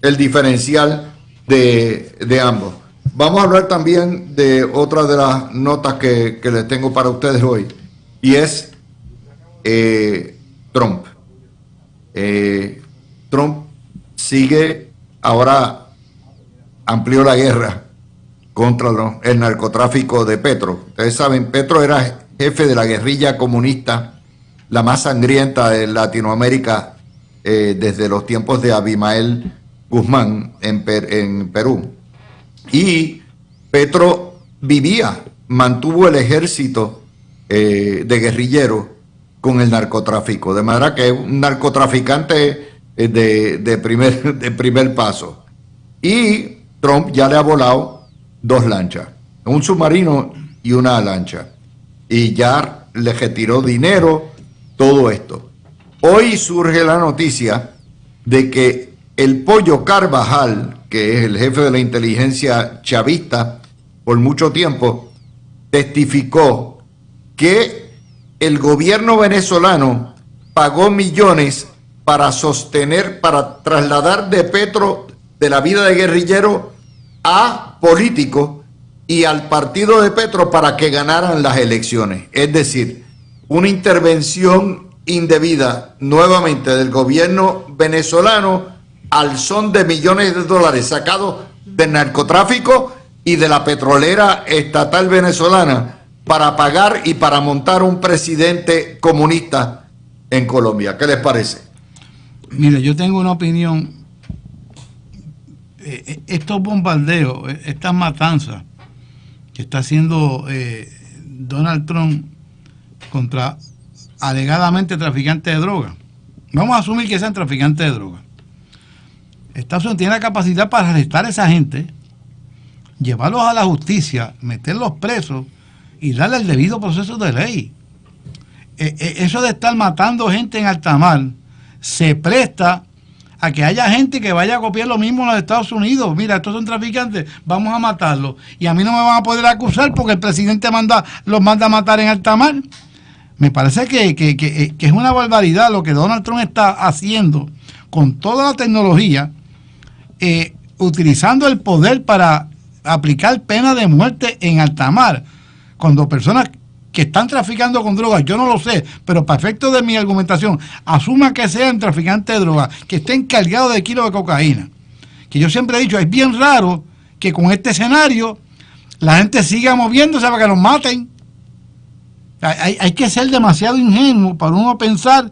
el diferencial de ambos. Vamos a hablar también de otra de las notas que les tengo para ustedes hoy, y es Trump. Trump sigue, ahora amplió la guerra contra el narcotráfico de Petro. Ustedes saben, Petro era jefe de la guerrilla comunista, la más sangrienta de Latinoamérica desde los tiempos de Abimael Guzmán en Perú. Y Petro mantuvo el ejército de guerrilleros con el narcotráfico, de manera que es un narcotraficante de primer paso. Y Trump ya le ha volado 2 lanchas, un submarino y una lancha, y ya le retiró dinero, todo esto. Hoy surge la noticia de que el Pollo Carvajal, que es el jefe de la inteligencia chavista por mucho tiempo, testificó que el gobierno venezolano pagó millones para trasladar de Petro, de la vida de guerrillero, a políticos y al partido de Petro para que ganaran las elecciones. Es decir, una intervención indebida nuevamente del gobierno venezolano al son de millones de dólares sacados del narcotráfico y de la petrolera estatal venezolana para pagar y para montar un presidente comunista en Colombia. ¿Qué les parece? Mire, yo tengo una opinión. Estos bombardeos, estas matanzas que está haciendo Donald Trump contra alegadamente traficantes de droga. Vamos a asumir que sean traficantes de droga. Estados Unidos tiene la capacidad para arrestar a esa gente, llevarlos a la justicia, meterlos presos y darle el debido proceso de ley. Eso de estar matando gente en alta mar se presta a que haya gente que vaya a copiar lo mismo en los Estados Unidos. Mira, estos son traficantes, vamos a matarlos. Y a mí no me van a poder acusar porque el presidente los manda a matar en alta mar. Me parece que es una barbaridad lo que Donald Trump está haciendo con toda la tecnología, utilizando el poder para aplicar pena de muerte en alta mar, cuando personas que están traficando con drogas, yo no lo sé, pero para efectos de mi argumentación, asuma que sean traficantes de drogas, que estén cargados de kilos de cocaína. Que yo siempre he dicho, es bien raro que con este escenario la gente siga moviéndose para que los maten. Hay que ser demasiado ingenuo para uno pensar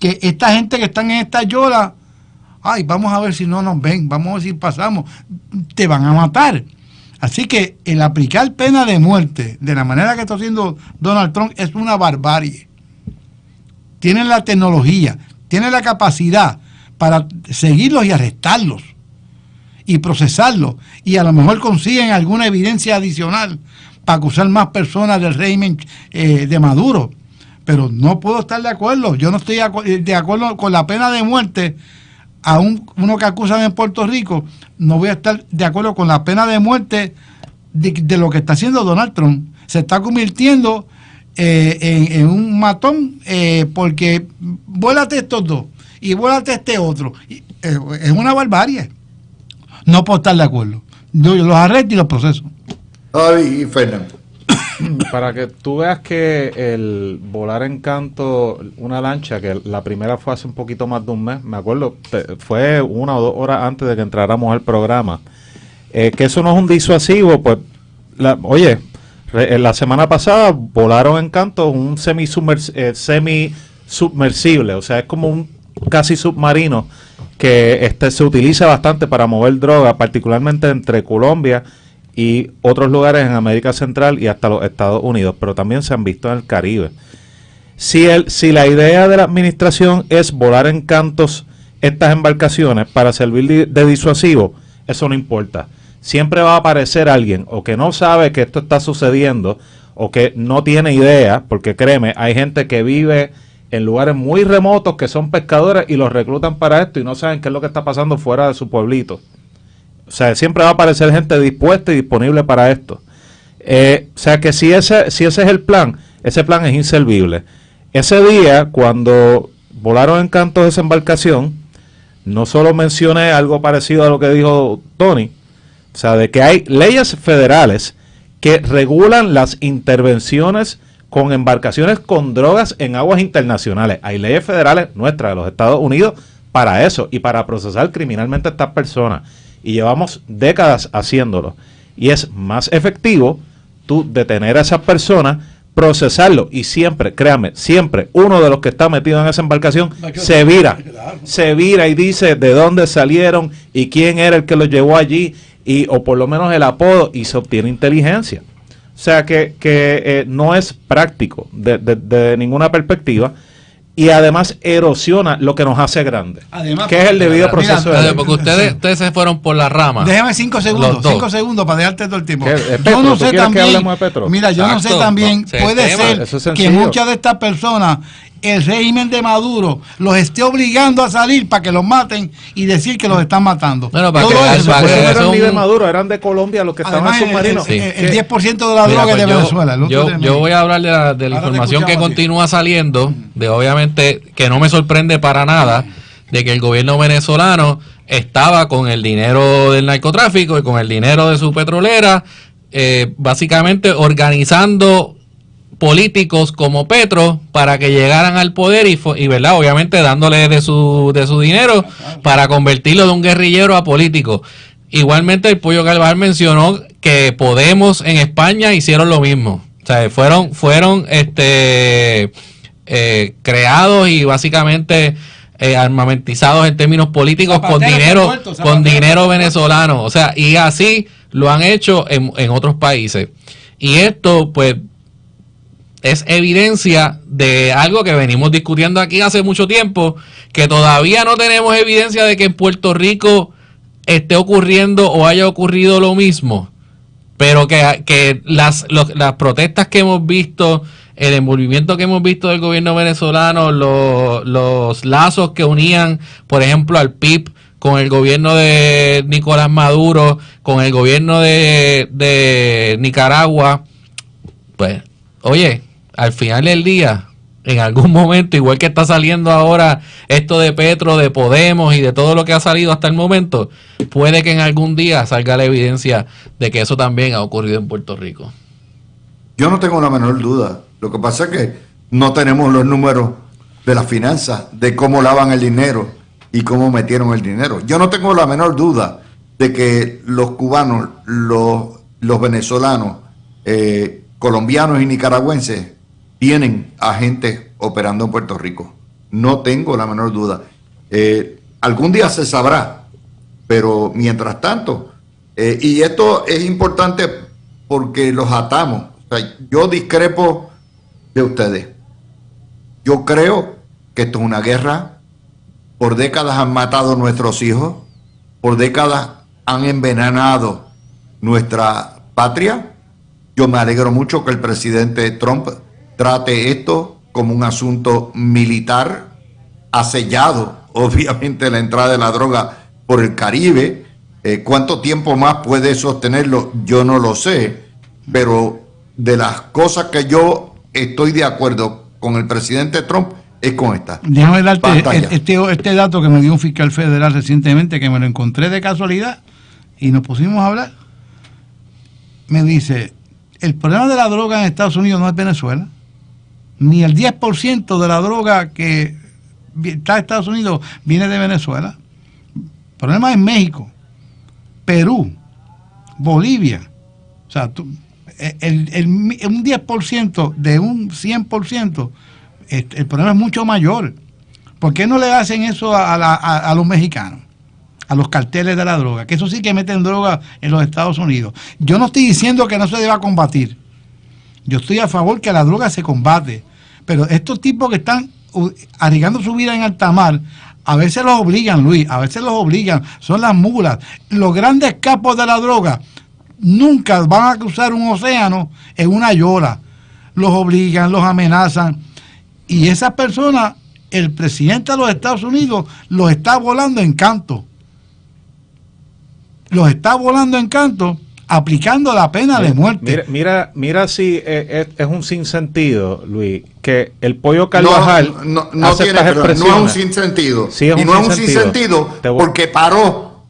que esta gente que están en esta yola, ay, vamos a ver si no nos ven, vamos a ver si pasamos, te van a matar. Así que el aplicar pena de muerte de la manera que está haciendo Donald Trump es una barbarie. Tienen la tecnología, tienen la capacidad para seguirlos y arrestarlos y procesarlos, y a lo mejor consiguen alguna evidencia adicional para acusar más personas del régimen de Maduro. Pero no puedo estar de acuerdo. Yo no estoy de acuerdo con la pena de muerte a uno que acusan en Puerto Rico. No voy a estar de acuerdo con la pena de muerte de lo que está haciendo Donald Trump. Se está convirtiendo en un matón porque vuélate estos dos y vuélate este otro. Es una barbarie. No puedo estar de acuerdo. Yo los arresto y los proceso. Ay, Fernando. Para que tú veas que el volar en canto, una lancha, que la primera fue hace un poquito más de un mes, me acuerdo, fue 1 o 2 horas antes de que entráramos al programa, que eso no es un disuasivo, pues, la semana pasada volaron en canto un semi-submersible, o sea, es como un casi submarino que se utiliza bastante para mover droga, particularmente entre Colombia y otros lugares en América Central y hasta los Estados Unidos, pero también se han visto en el Caribe. Si la idea de la administración es volar en cantos estas embarcaciones para servir de disuasivo, eso no importa. Siempre va a aparecer alguien o que no sabe que esto está sucediendo o que no tiene idea, porque créeme, hay gente que vive en lugares muy remotos que son pescadores y los reclutan para esto y no saben qué es lo que está pasando fuera de su pueblito. O sea, siempre va a aparecer gente dispuesta y disponible para esto. O sea, que si ese es el plan, ese plan es inservible. Ese día, cuando volaron en canto esa embarcación, no solo mencioné algo parecido a lo que dijo Tony, o sea, de que hay leyes federales que regulan las intervenciones con embarcaciones con drogas en aguas internacionales. Hay leyes federales nuestras de los Estados Unidos para eso y para procesar criminalmente a estas personas. Y llevamos décadas haciéndolo. Y es más efectivo tú detener a esas personas, procesarlo y siempre, créanme, siempre uno de los que está metido en esa embarcación se vira y dice de dónde salieron y quién era el que los llevó allí o por lo menos el apodo, y se obtiene inteligencia. O sea que no es práctico de ninguna perspectiva, y además erosiona lo que nos hace grande, que es el debido proceso de ley. Porque ustedes se fueron por la rama. Déjame 5 segundos para dejarte todo el tiempo. Yo no sé también, mira, yo no sé también, puede ser que muchas de estas personas, el régimen de Maduro los esté obligando a salir para que los maten y decir que los están matando. Bueno, no eran ni de Maduro, eran de Colombia los que estaban submarinos. El 10% de la droga es de Venezuela. Yo voy a hablar de la información que continúa saliendo, de obviamente que no me sorprende para nada, de que el gobierno venezolano estaba con el dinero del narcotráfico y con el dinero de su petrolera, básicamente organizando políticos como Petro para que llegaran al poder y verdad, obviamente dándole de su dinero para convertirlo de un guerrillero a político. Igualmente el Pollo Carvajal mencionó que Podemos en España hicieron lo mismo. O sea, fueron creados y básicamente armamentizados en términos políticos con dinero venezolano. O sea, y así lo han hecho en otros países. Y esto, pues, es evidencia de algo que venimos discutiendo aquí hace mucho tiempo, que todavía no tenemos evidencia de que en Puerto Rico esté ocurriendo o haya ocurrido lo mismo, pero que las protestas que hemos visto, el envolvimiento que hemos visto del gobierno venezolano, los lazos que unían, por ejemplo, al PIB con el gobierno de Nicolás Maduro, con el gobierno de Nicaragua, pues, oye, al final del día, en algún momento, igual que está saliendo ahora esto de Petro, de Podemos y de todo lo que ha salido hasta el momento, puede que en algún día salga la evidencia de que eso también ha ocurrido en Puerto Rico. Yo no tengo la menor duda. Lo que pasa es que no tenemos los números de las finanzas, de cómo lavan el dinero y cómo metieron el dinero. Yo no tengo la menor duda de que los cubanos, los venezolanos, colombianos y nicaragüenses tienen agentes operando en Puerto Rico. No tengo la menor duda. Algún día se sabrá, pero mientras tanto, y esto es importante porque los atamos. O sea, yo discrepo de ustedes. Yo creo que esto es una guerra. Por décadas han matado a nuestros hijos. Por décadas han envenenado nuestra patria. Yo me alegro mucho que el presidente Trump trate esto como un asunto militar. Ha sellado, obviamente, la entrada de la droga por el Caribe. ¿Cuánto tiempo más puede sostenerlo? Yo no lo sé. Pero de las cosas que yo estoy de acuerdo con el presidente Trump es con esta. Déjame darte este dato que me dio un fiscal federal recientemente, que me lo encontré de casualidad y nos pusimos a hablar. Me dice, el problema de la droga en Estados Unidos no es Venezuela, ni el 10% de la droga que está en Estados Unidos viene de Venezuela. El problema es México, Perú, Bolivia. O sea, un 10% de un 100%, el problema es mucho mayor. ¿Por qué no le hacen eso a los mexicanos? A los carteles de la droga, que eso sí que meten droga en los Estados Unidos. Yo no estoy diciendo que no se deba combatir. Yo estoy a favor que la droga se combate. Pero estos tipos que están arriesgando su vida en alta mar, a veces los obligan, Luis, a veces los obligan. Son las mulas. Los grandes capos de la droga nunca van a cruzar un océano en una yola. Los obligan, los amenazan. Y esas personas, el presidente de los Estados Unidos los está volando en canto. Los está volando en canto, aplicando la pena de muerte. Mira si es un sinsentido, Luis, que el Pollo Carvajal no tiene, pero no es un sinsentido. Sí, y no es un sinsentido porque paró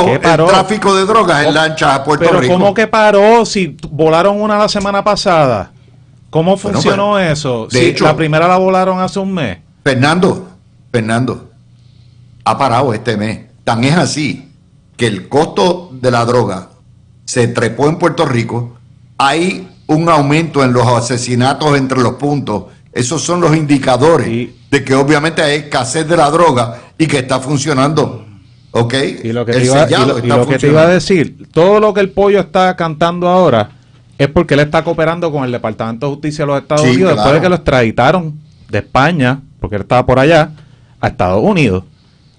el tráfico de drogas en lanchas a Puerto Rico. Pero ¿cómo que paró si volaron una la semana pasada? ¿Cómo funcionó eso? de Si hecho- la primera la volaron hace un mes. Fernando, ha parado este mes. Tan es así que el costo de la droga se trepó en Puerto Rico. Hay un aumento en los asesinatos entre los puntos. Esos son los indicadores Y- de que obviamente hay escasez de la droga y que está funcionando. ¿Ok? Y lo que El te iba, y sellado lo- y está lo que te iba a funcionando. decir, todo lo que el pollo está cantando ahora es porque él está cooperando con el Departamento de Justicia de los Estados Sí, Unidos después claro. de que lo extraditaron de España, porque él estaba por allá, a Estados Unidos.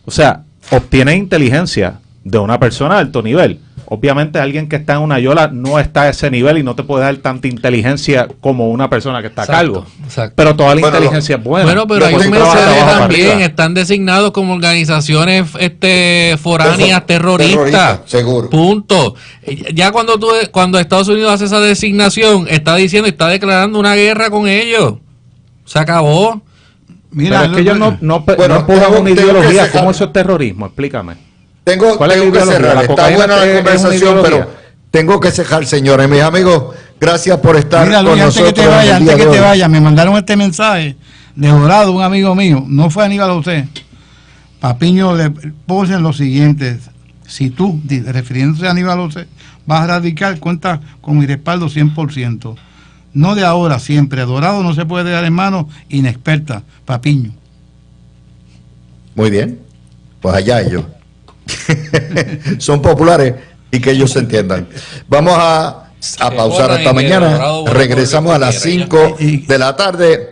O sea, obtiene inteligencia de una persona de alto nivel. Obviamente alguien que está en una yola no está a ese nivel y no te puede dar tanta inteligencia como una persona que está a cargo. Exacto. Pero toda la Bueno, inteligencia es buena. Bueno, pero hay Los un trabaja de mercedes abajo para también, arriba. están designados como organizaciones foráneas terroristas. Terroristas, seguro. Punto. Ya cuando Estados Unidos hace esa designación, está diciendo, está declarando una guerra con ellos. Se acabó. Mira, Pero es que ellos no Bueno, empujan tengo- una tengo que ideología. sacar- ¿Cómo eso es terrorismo? Explícame. Tengo ¿Cuál es la que ideología? cerrar. ¿La Está cocaína buena la es una conversación, ideología? pero tengo que cejar, señores. Mis amigos, gracias por estar Mira, con Luis, antes que nosotros. te vayas, en el antes día que de te hoy. vayas, me mandaron este mensaje de Dorado, un amigo mío, no fue Aníbal José. Papiño le posen lo siguiente: si tú, refiriéndose a Aníbal José, vas a radicar, cuenta con mi respaldo 100%. No de ahora, siempre. Dorado no se puede dejar en manos inexpertas, Papiño. Muy bien. Pues allá ellos. Son populares y que ellos se entiendan. Vamos a pausar borran hasta y que mañana. Dorado borra Regresamos todo a lo que las quiera, 5 de la tarde.